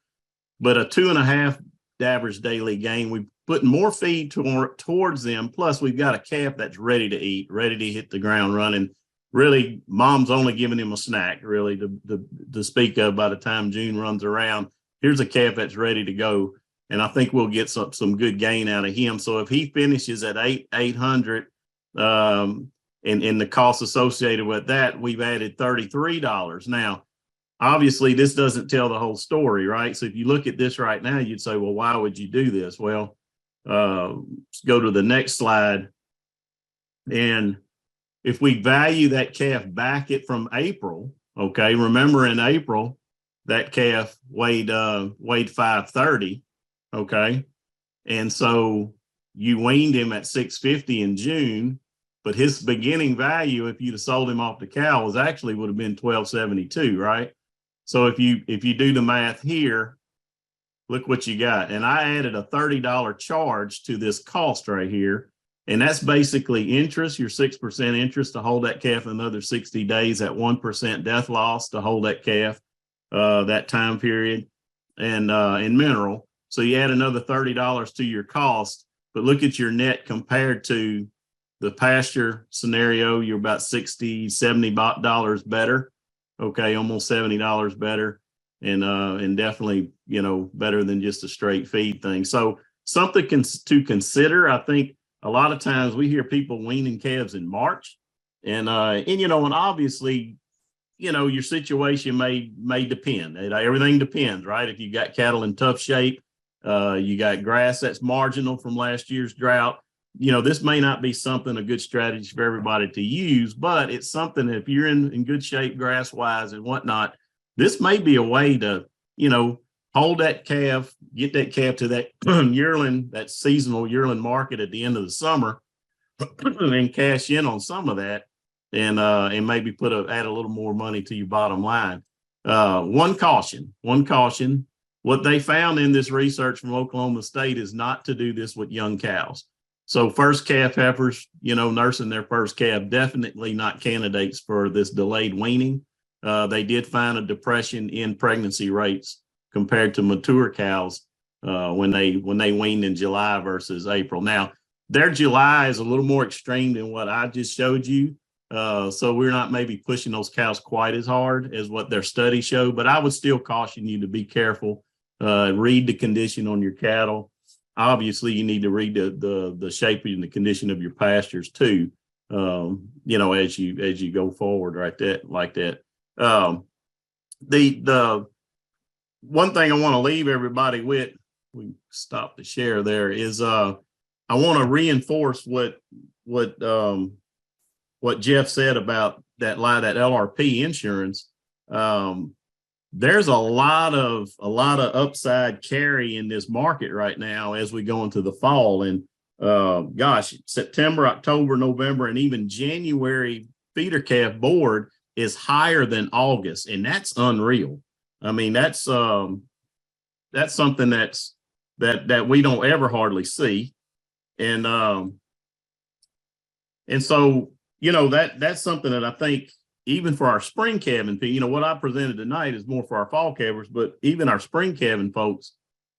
but a 2.5 average daily gain. We put more feed towards them. Plus, we've got a calf that's ready to eat, ready to hit the ground running. Really, mom's only giving him a snack, really, to speak of by the time June runs around. Here's a calf that's ready to go, and I think we'll get some good gain out of him. So if he finishes at 800, and the costs associated with that, we've added $33. Now, obviously, this doesn't tell the whole story, right? So if you look at this right now, you'd say, well, why would you do this? Well, let's go to the next slide. And if we value that calf back from April, okay, remember in April, that calf weighed 530, okay? And so you weaned him at 650 in June, but his beginning value, if you'd have sold him off the cow, was actually would have been 1272, right? So if you do the math here, look what you got. And I added a $30 charge to this cost right here. And that's basically interest, your 6% interest to hold that calf another 60 days at 1% death loss to hold that calf that time period, and mineral. So you add another $30 to your cost, but look at your net compared to the pasture scenario. You're about $60, $70 better. Okay, almost $70 better, and definitely, you know, better than just a straight feed thing. So something to consider. I think a lot of times we hear people weaning calves in March, and you know, and obviously, you know, your situation may depend. Everything depends, right? If you got cattle in tough shape, you got grass that's marginal from last year's drought. You know, this may not be something, a good strategy for everybody to use, but it's something if you're in good shape grass wise and whatnot, this may be a way to, you know, hold that calf, get that calf to that yearling, that seasonal yearling market at the end of the summer and cash in on some of that, and maybe add a little more money to your bottom line. One caution. What they found in this research from Oklahoma State is not to do this with young cows. So first calf heifers, you know, nursing their first calf, definitely not candidates for this delayed weaning. They did find a depression in pregnancy rates compared to mature cows when they weaned in July versus April. Now, their July is a little more extreme than what I just showed you. So we're not maybe pushing those cows quite as hard as what their study showed, but I would still caution you to be careful. Read the condition on your cattle. Obviously, you need to read the shape and the condition of your pastures too. You know, as you go forward, like that. The one thing I want to leave everybody with, we stop the share there, is I want to reinforce what Jeff said about that LRP insurance. There's a lot of upside carry in this market right now as we go into the fall. And gosh, September, October, November, and even January feeder calf board is higher than August, and that's unreal. I mean, that's something that we don't ever hardly see, and so, you know, that's something that I think even for our spring calving, you know, what I presented tonight is more for our fall calvers, but even our spring calving folks,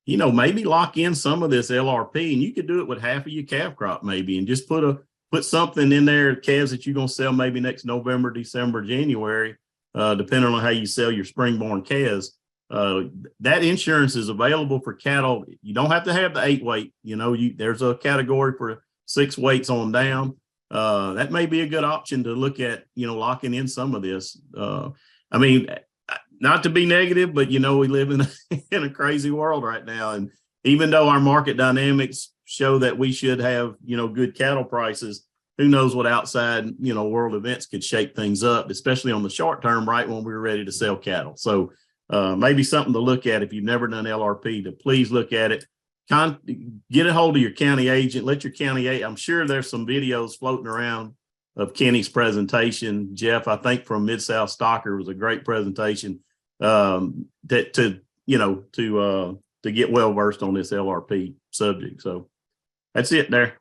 you know, maybe lock in some of this LRP, and you could do it with half of your calf crop maybe, and just put something in there, calves that you're going to sell maybe next November, December, January, depending on how you sell your spring born calves. That insurance is available for cattle. You don't have to have the 8-weight. You know, there's a category for 6 weights on down. That may be a good option to look at, you know, locking in some of this. I mean, not to be negative, but, you know, we live in a crazy world right now. And even though our market dynamics show that we should have, you know, good cattle prices, who knows what outside, you know, world events could shake things up, especially on the short term, right when we're ready to sell cattle. So maybe something to look at if you've never done LRP, to please look at it. Get a hold of your county agent. Let your county agent. I'm sure there's some videos floating around of Kenny's presentation. Jeff, I think from Mid-South Stocker, was a great presentation to get well versed on this LRP subject. So that's it there.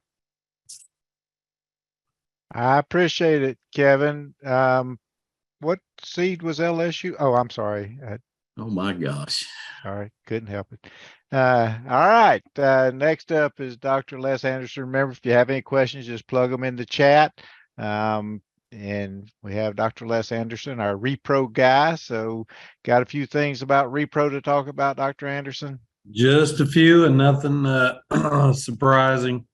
I appreciate it, Kevin. What seed was LSU? Oh, I'm sorry. Oh my gosh. Sorry, couldn't help it. All right. Next up is Dr. Les Anderson. Remember, if you have any questions, just plug them in the chat. And we have Dr. Les Anderson, our repro guy. So got a few things about repro to talk about, Dr. Anderson? Just a few, and nothing surprising.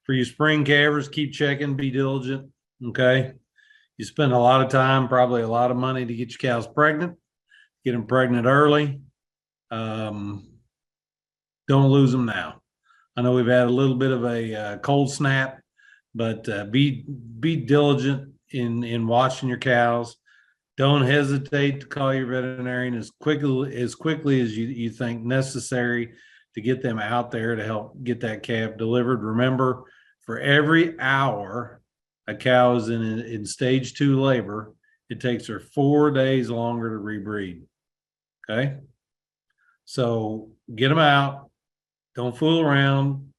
For you spring calvers, keep checking, be diligent. Okay. You spend a lot of time, probably a lot of money to get your cows pregnant, get them pregnant early. Don't lose them now. I know we've had a little bit of a cold snap, but be diligent in watching your cows. Don't hesitate to call your veterinarian as quickly as you think necessary to get them out there to help get that calf delivered. Remember, for every hour a cow is in stage 2 labor, it takes her 4 days longer to rebreed. Okay, so get them out. Don't fool around.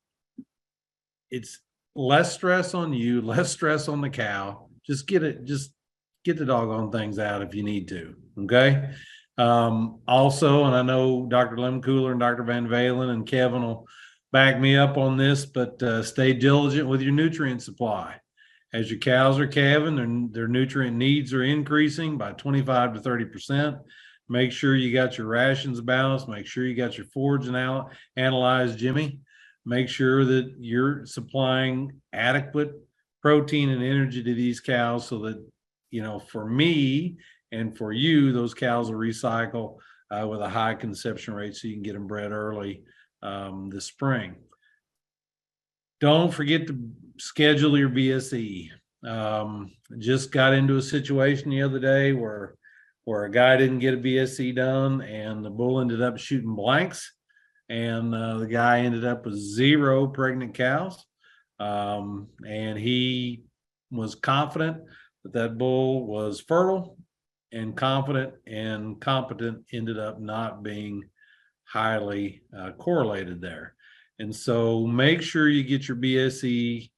It's less stress on you, less stress on the cow. Just get the doggone things out if you need to. Okay. Also, and I know Dr. Lehmkuhler and Dr. VanValin and Kevin will back me up on this, but stay diligent with your nutrient supply. As your cows are calving, their nutrient needs are increasing by 25 to 30%. Make sure you got your rations balanced. Make sure you got your forage analyzed, Jimmy. Make sure that you're supplying adequate protein and energy to these cows so that, for me and for you, those cows will recycle with a high conception rate so you can get them bred early this spring. Don't forget to schedule your BSE. Just got into a situation the other day where a guy didn't get a BSE done and the bull ended up shooting blanks, and the guy ended up with 0 pregnant cows. And he was confident that bull was fertile, and confident and competent ended up not being highly correlated there. And so make sure you get your BSE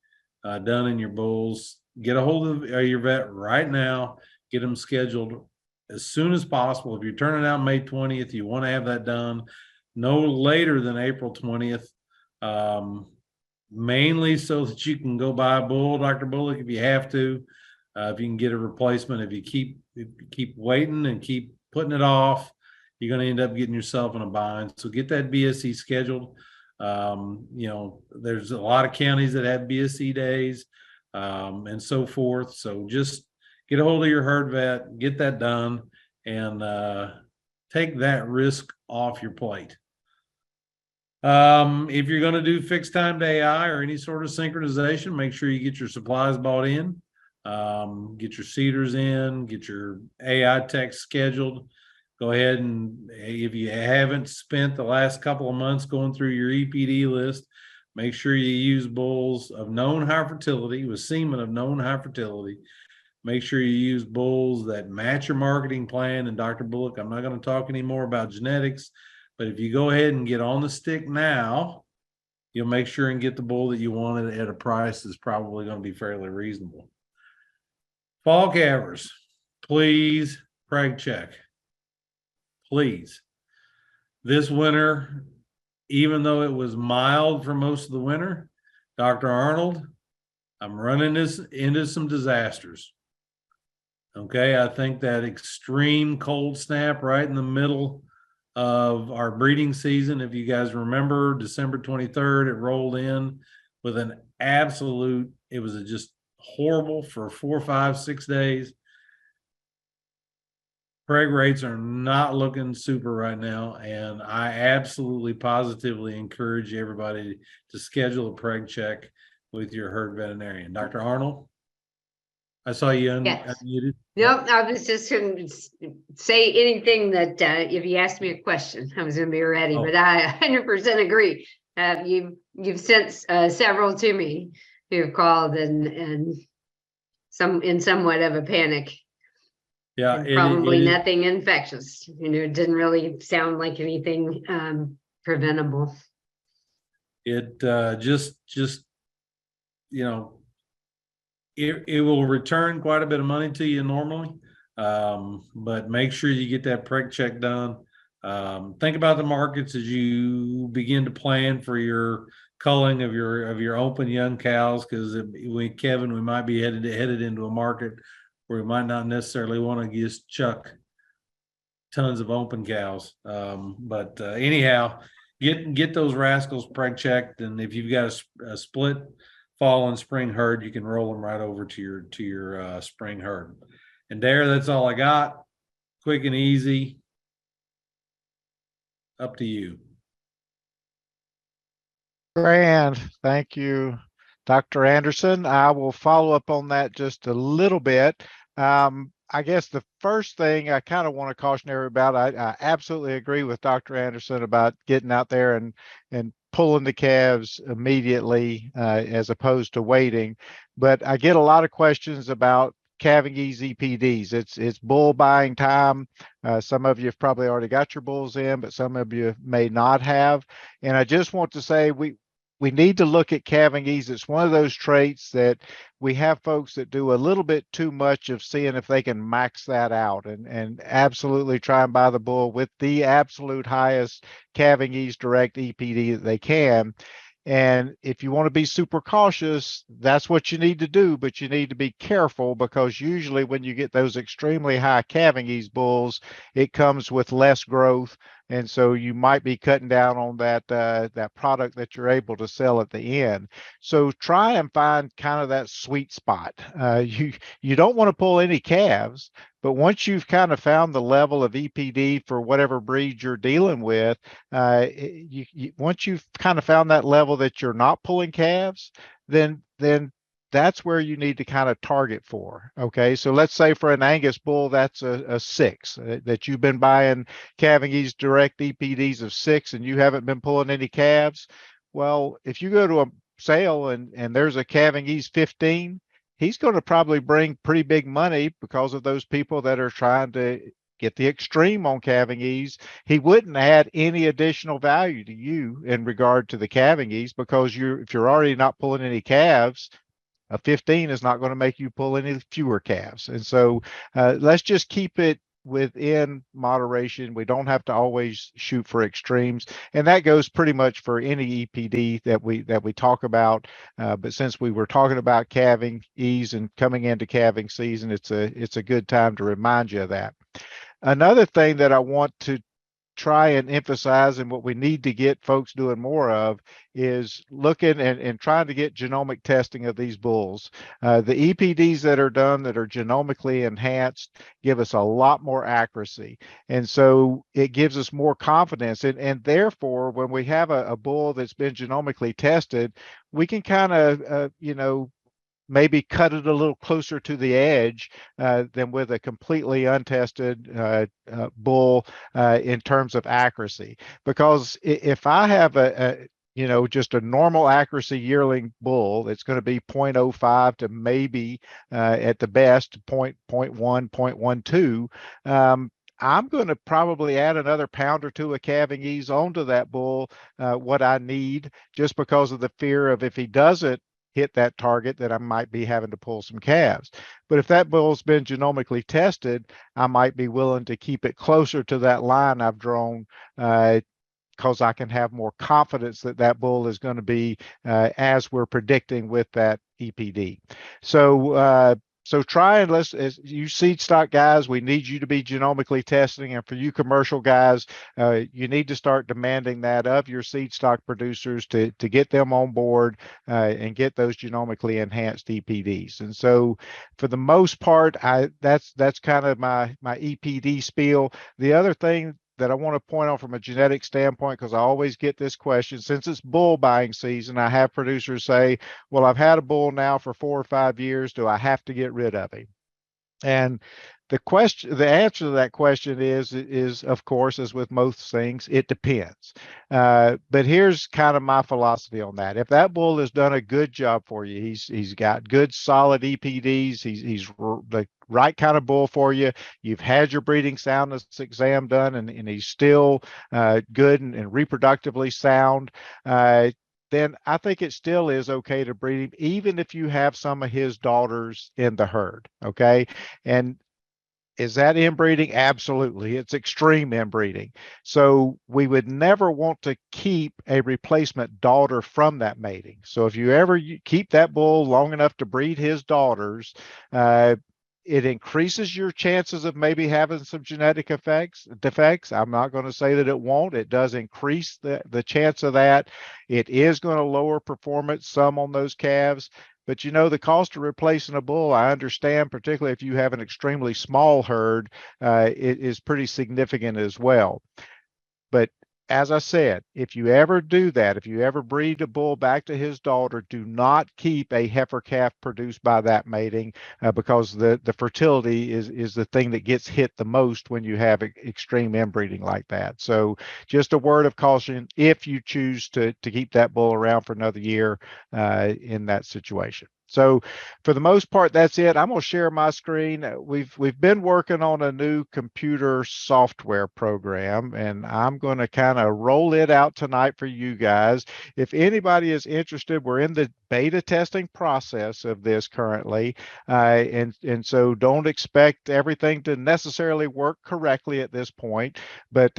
done in your bulls. Get a hold of your vet right now. Get them scheduled as soon as possible. If you're turning out May 20th, you want to have that done no later than April 20th, mainly so that you can go buy a bull, Dr. Bullock, if you have to. If you can get a replacement, if you keep waiting and keep putting it off, you're going to end up getting yourself in a bind. So get that BSE scheduled. There's a lot of counties that have BSE days and so forth. So just get a hold of your herd vet, get that done, and take that risk off your plate. If you're going to do fixed time to AI or any sort of synchronization, make sure you get your supplies bought in, get your seeders in, get your AI techs scheduled. Go ahead and, if you haven't spent the last couple of months going through your EPD list, make sure you use bulls of known high fertility with semen of known high fertility. Make sure you use bulls that match your marketing plan. And Dr. Bullock, I'm not going to talk anymore about genetics, but if you go ahead and get on the stick now, you'll make sure and get the bull that you wanted at a price that's probably going to be fairly reasonable. Fall calvers, please preg check. Please. This winter, even though it was mild for most of the winter, Dr. Arnold, I'm running this into some disasters. Okay, I think that extreme cold snap right in the middle of our breeding season, if you guys remember, December 23rd, it rolled in with an absolute, it was just horrible for 4, 5, 6 days. Preg rates are not looking super right now, and I absolutely positively encourage everybody to schedule a preg check with your herd veterinarian. Dr. Arnold, I saw you unmuted. Nope, I was just going to say anything that if you asked me a question, I was going to be ready, but I 100% agree. You've sent several to me who have called and in somewhat of a panic. Yeah, probably nothing infectious. It didn't really sound like anything preventable. It it will return quite a bit of money to you normally, but make sure you get that preg check done. Think about the markets as you begin to plan for your culling of your open young cows, because Kevin, we might be headed into a market where we might not necessarily want to just chuck tons of open cows. But anyhow, get those rascals preg checked, and if you've got a split fall and spring herd, you can roll them right over to your spring herd. And Darrh, that's all I got. Quick and easy. Up to you. Grand. Thank you, Dr. Anderson. I will follow up on that just a little bit. I guess the first thing I kind of want to caution everybody about, I absolutely agree with Dr. Anderson about getting out there and pulling the calves immediately as opposed to waiting. But I get a lot of questions about calving ease EPDs. It's bull buying time. Some of you have probably already got your bulls in, but some of you may not have. And I just want to say we need to look at calving ease. It's one of those traits that we have folks that do a little bit too much of seeing if they can max that out and absolutely try and buy the bull with the absolute highest calving ease direct EPD that they can. And if you want to be super cautious, that's what you need to do, but you need to be careful because usually when you get those extremely high calving ease bulls, it comes with less growth. And so you might be cutting down on that product that you're able to sell at the end. So try and find kind of that sweet spot. You don't want to pull any calves, but once you've kind of found the level of EPD for whatever breed you're dealing with, once you've kind of found that level that you're not pulling calves, then that's where you need to kind of target for. Okay, so let's say for an Angus bull, that's a 6 that you've been buying calving ease direct EPDs of 6 and you haven't been pulling any calves. Well, if you go to a sale and there's a calving ease 15, he's going to probably bring pretty big money because of those people that are trying to get the extreme on calving ease. He wouldn't add any additional value to you in regard to the calving ease because if you're already not pulling any calves, a 15 is not going to make you pull any fewer calves. And so let's just keep it within moderation. We don't have to always shoot for extremes. And that goes pretty much for any EPD that we talk about. But since we were talking about calving ease and coming into calving season, it's a good time to remind you of that. Another thing that I want to try and emphasize and what we need to get folks doing more of is looking and trying to get genomic testing of these bulls. The EPDs that are done that are genomically enhanced give us a lot more accuracy. And so it gives us more confidence. And therefore, when we have a bull that's been genomically tested, we can kind of, maybe cut it a little closer to the edge than with a completely untested bull in terms of accuracy. Because if I have just a normal accuracy yearling bull, it's going to be 0.05 to maybe at the best 0.1, 0.12. I'm going to probably add another pound or two of calving ease onto that bull, what I need, just because of the fear of if he doesn't hit that target that I might be having to pull some calves. But if that bull's been genomically tested, I might be willing to keep it closer to that line I've drawn because I can have more confidence that that bull is going to be as we're predicting with that EPD. So try and as you seed stock guys, we need you to be genomically testing. And for you commercial guys, you need to start demanding that of your seed stock producers to get them on board and get those genomically enhanced EPDs. And so for the most part, that's kind of my EPD spiel. The other thing that I want to point out from a genetic standpoint, because I always get this question, since it's bull buying season, I have producers say, well, I've had a bull now for 4 or 5 years. Do I have to get rid of him? And the answer to that question is of course, as with most things, it depends. But here's kind of my philosophy on that. If that bull has done a good job for you, he's got good solid EPDs, he's the right kind of bull for you, you've had your breeding soundness exam done, and he's still good and reproductively sound, then I think it still is okay to breed him, even if you have some of his daughters in the herd. Okay. And is that inbreeding? Absolutely. It's extreme inbreeding. So we would never want to keep a replacement daughter from that mating. So if you ever keep that bull long enough to breed his daughters, It increases your chances of maybe having some genetic defects. I'm not going to say that it won't. It does increase the chance of that. It is going to lower performance some on those calves. But the cost of replacing a bull, I understand, particularly if you have an extremely small herd, it is pretty significant as well. But as I said, if you ever do that, if you ever breed a bull back to his daughter, do not keep a heifer calf produced by that mating, because the fertility is the thing that gets hit the most when you have extreme inbreeding like that. So just a word of caution if you choose to keep that bull around for another year in that situation. So for the most part, that's it. I'm going to share my screen. We've been working on a new computer software program, and I'm going to kind of roll it out tonight for you guys. If anybody is interested, we're in the beta testing process of this currently, and so don't expect everything to necessarily work correctly at this point. But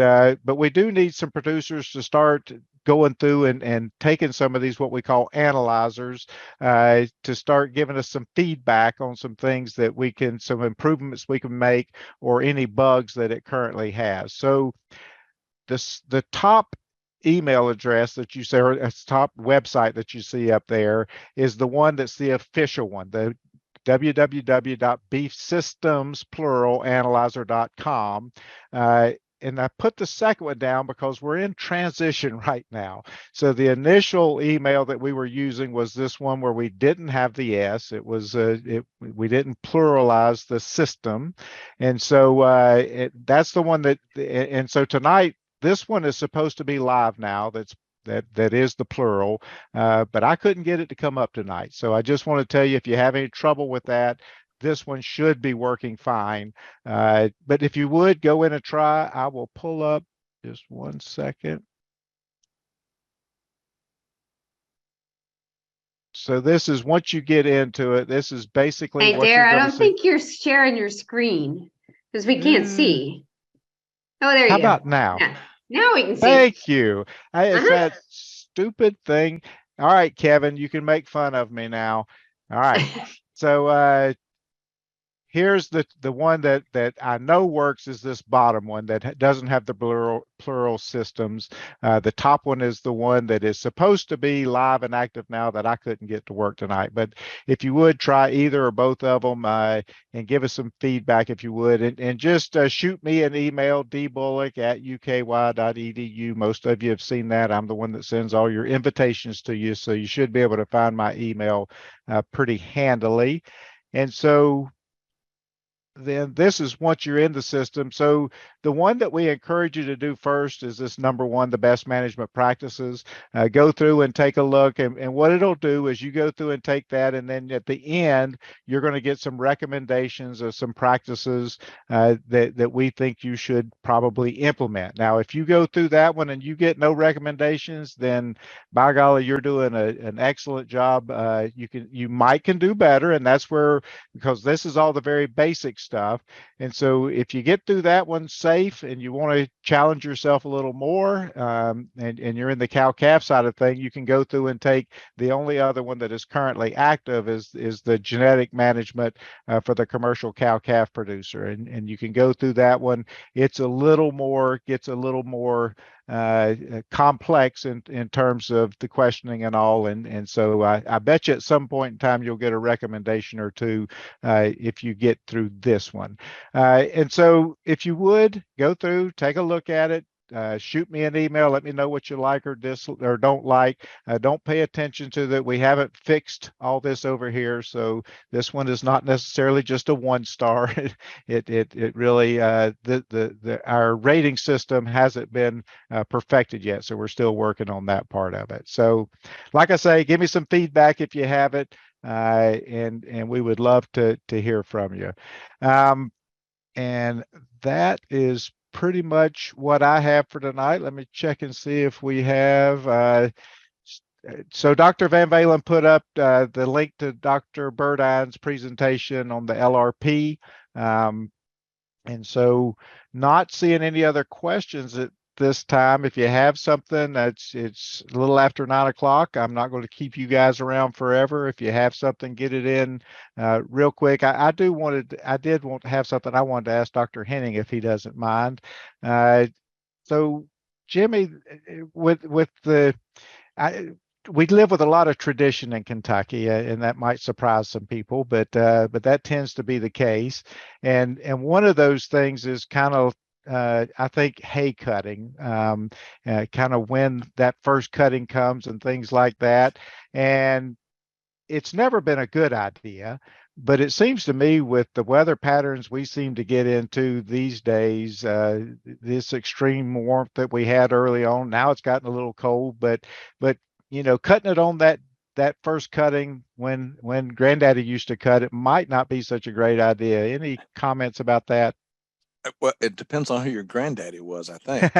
we do need some producers to start going through and taking some of these what we call analyzers to start giving us some feedback on some things that some improvements we can make, or any bugs that it currently has. So the top email address that you see, or top website that you see up there, is the one that's the official one, the www.beefsystemspluralanalyzer.com. And I put the second one down because we're in transition right now. So the initial email that we were using was this one where we didn't have the S. It was we didn't pluralize the system, and so that's the one that. And so tonight, this one is supposed to be live now. That is the plural, but I couldn't get it to come up tonight. So I just want to tell you, if you have any trouble with that, this one should be working fine. But if you would go in and try, I will pull up just 1 second. So this is, once you get into it, this is basically Hey, what Darrh, you're I going to don't see. think you're sharing your screen because we can't see. Oh, there How you go. about now? Yeah. Now we can see. Thank you. It's Uh-huh. that stupid thing. All right, Kevin, you can make fun of me now. All right. So here's the one that I know works, is this bottom one that doesn't have the plural systems. The top one is the one that is supposed to be live and active now that I couldn't get to work tonight. But if you would try either or both of them, and give us some feedback if you would, and just shoot me an email, dbullock@uky.edu. Most of you have seen that. I'm the one that sends all your invitations to you, so you should be able to find my email pretty handily. And so then this is once you're in the system. So the one that we encourage you to do first is this number one, the best management practices. Go through and take a look, and what it'll do is you go through and take that, and then at the end, you're going to get some recommendations of some practices that we think you should probably implement. Now, if you go through that one and you get no recommendations, then by golly, you're doing an excellent job. You might can do better, and that's where, because this is all the very basic stuff. And so if you get through that one safe and you want to challenge yourself a little more, and you're in the cow-calf side of thing, you can go through and take the only other one that is currently active is the genetic management for the commercial cow-calf producer. And you can go through that one. It's a little more, gets a little more complex in terms of the questioning and all. And so I bet you at some point in time, you'll get a recommendation or two if you get through this one. And so if you would go through, take a look at it, shoot me an email, let me know what you like or don't like. Don't pay attention to that. We haven't fixed all this over here. So this one is not necessarily just a 1-star. It really, our rating system hasn't been perfected yet. So we're still working on that part of it. So like I say, give me some feedback if you have it. And we would love to hear from you. And that is pretty much what I have for tonight. Let me check and see if we have. So Dr. VanValin put up the link to Dr. Burdine's presentation on the LRP. And so not seeing any other questions at this time. If you have something, it's a little after 9 o'clock. I'm not going to keep you guys around forever. If you have something, get it in real quick. I did want to have something I wanted to ask Dr. Henning if he doesn't mind. So Jimmy, with we live with a lot of tradition in Kentucky, and that might surprise some people, but that tends to be the case. And one of those things is kind of, I think, hay cutting, kind of when that first cutting comes and things like that. And it's never been a good idea, but it seems to me with the weather patterns we seem to get into these days, this extreme warmth that we had early on, now it's gotten a little cold, but cutting it on that first cutting when Granddaddy used to cut it might not be such a great idea. Any comments about that? Well, it depends on who your granddaddy was, I think.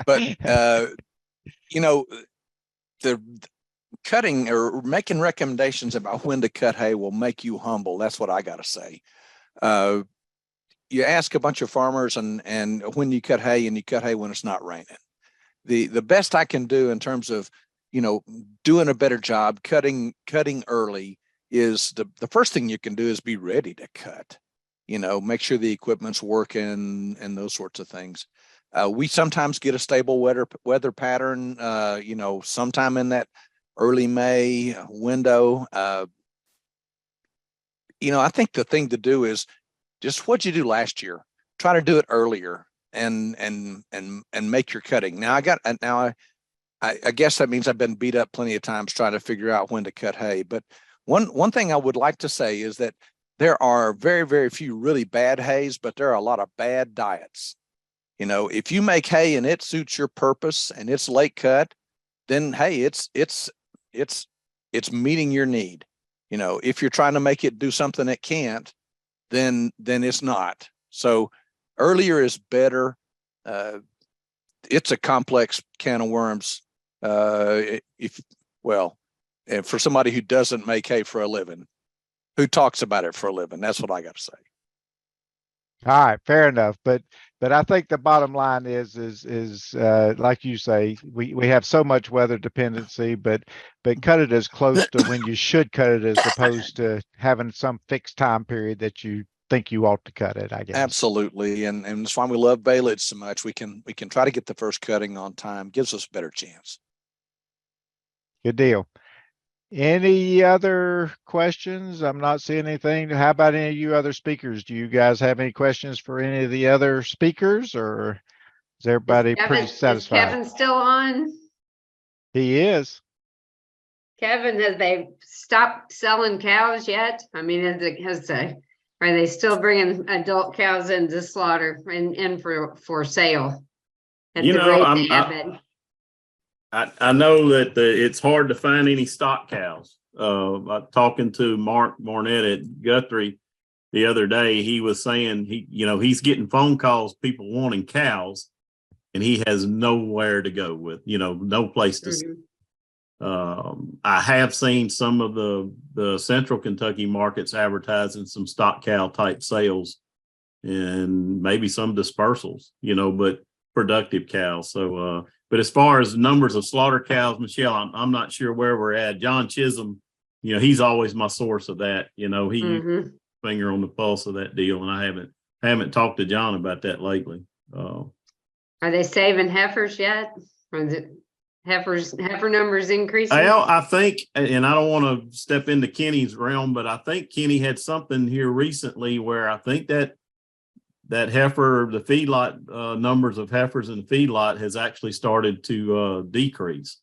But the cutting or making recommendations about when to cut hay will make you humble. That's what I got to say. You ask a bunch of farmers and when you cut hay, and you cut hay when it's not raining. The best I can do in terms of doing a better job cutting early is the first thing you can do is be ready to cut. Make sure the equipment's working and those sorts of things. We sometimes get a stable weather pattern, sometime in that early May window. I think the thing to do is just what you do last year. Try to do it earlier and make your cutting. Now I guess that means I've been beat up plenty of times trying to figure out when to cut hay. But one thing I would like to say is that there are very, very few really bad hays, but there are a lot of bad diets. If you make hay and it suits your purpose and it's late cut, then hey, it's meeting your need. If you're trying to make it do something it can't, then it's not. So earlier is better. It's a complex can of worms. And for somebody who doesn't make hay for a living, who talks about it for a living, that's what I got to say. All right, fair enough. But I think the bottom line is like you say, we have so much weather dependency, but cut it as close to when you should cut it as opposed to having some fixed time period that you think you ought to cut it, I guess. Absolutely. And that's why we love baleage so much. We can try to get the first cutting on time. Gives us a better chance. Good deal. Any other questions? I'm not seeing anything. How about any of you other speakers? Do you guys have any questions for any of the other speakers, or is everybody pretty satisfied? Is Kevin still on? He is. Kevin, have they stopped selling cows yet? I mean, are they still bringing adult cows into slaughter and in for sale? At the rate they have been? I know that it's hard to find any stock cows. Talking to Mark Barnett at Guthrie the other day, he was saying he's getting phone calls, people wanting cows, and he has nowhere to go with, no place to. I have seen some of the central Kentucky markets advertising some stock cow type sales and maybe some dispersals, but productive cows. So, but as far as numbers of slaughter cows, Michelle, I'm not sure where we're at. John Chisholm, he's always my source of that. He finger on the pulse of that deal, and I haven't talked to John about that lately. Are they saving heifers yet? Or is it heifer numbers increasing? Well, I think, and I don't want to step into Kenny's realm, but I think Kenny had something here recently where I think that heifer, the feedlot numbers of heifers in the feedlot has actually started to decrease,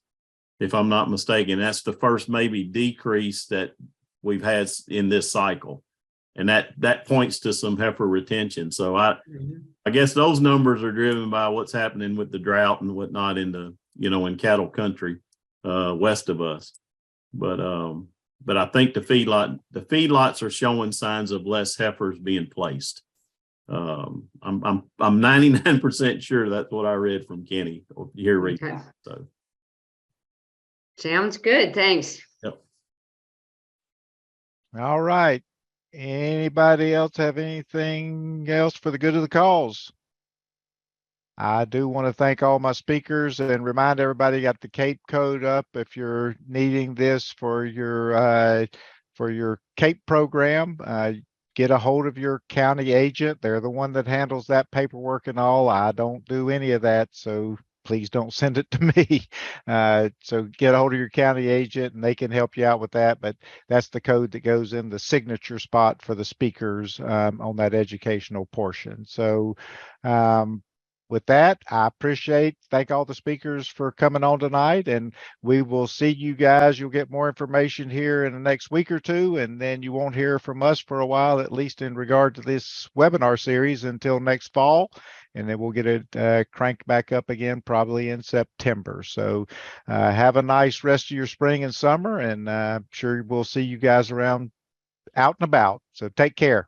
if I'm not mistaken. That's the first maybe decrease that we've had in this cycle, and that points to some heifer retention. So I guess those numbers are driven by what's happening with the drought and whatnot in the in cattle country west of us. But I think the feedlots are showing signs of less heifers being placed. I'm 99% sure that's what I read from Kenny here recently. Okay. So sounds good. Thanks. Yep. All right. Anybody else have anything else for the good of the cause? I do want to thank all my speakers and remind everybody you got the CAPE code up if you're needing this for your CAPE program. Get a hold of your county agent. They're the one that handles that paperwork and all. I don't do any of that, so please don't send it to me. So get a hold of your county agent and they can help you out with that. But that's the code that goes in the signature spot for the speakers on that educational portion. So with that, I thank all the speakers for coming on tonight, and we will see you guys. You'll get more information here in the next week or two, and then you won't hear from us for a while, at least in regard to this webinar series, until next fall. And then we'll get it cranked back up again probably in September. So have a nice rest of your spring and summer, and I'm sure we'll see you guys around out and about. So take care.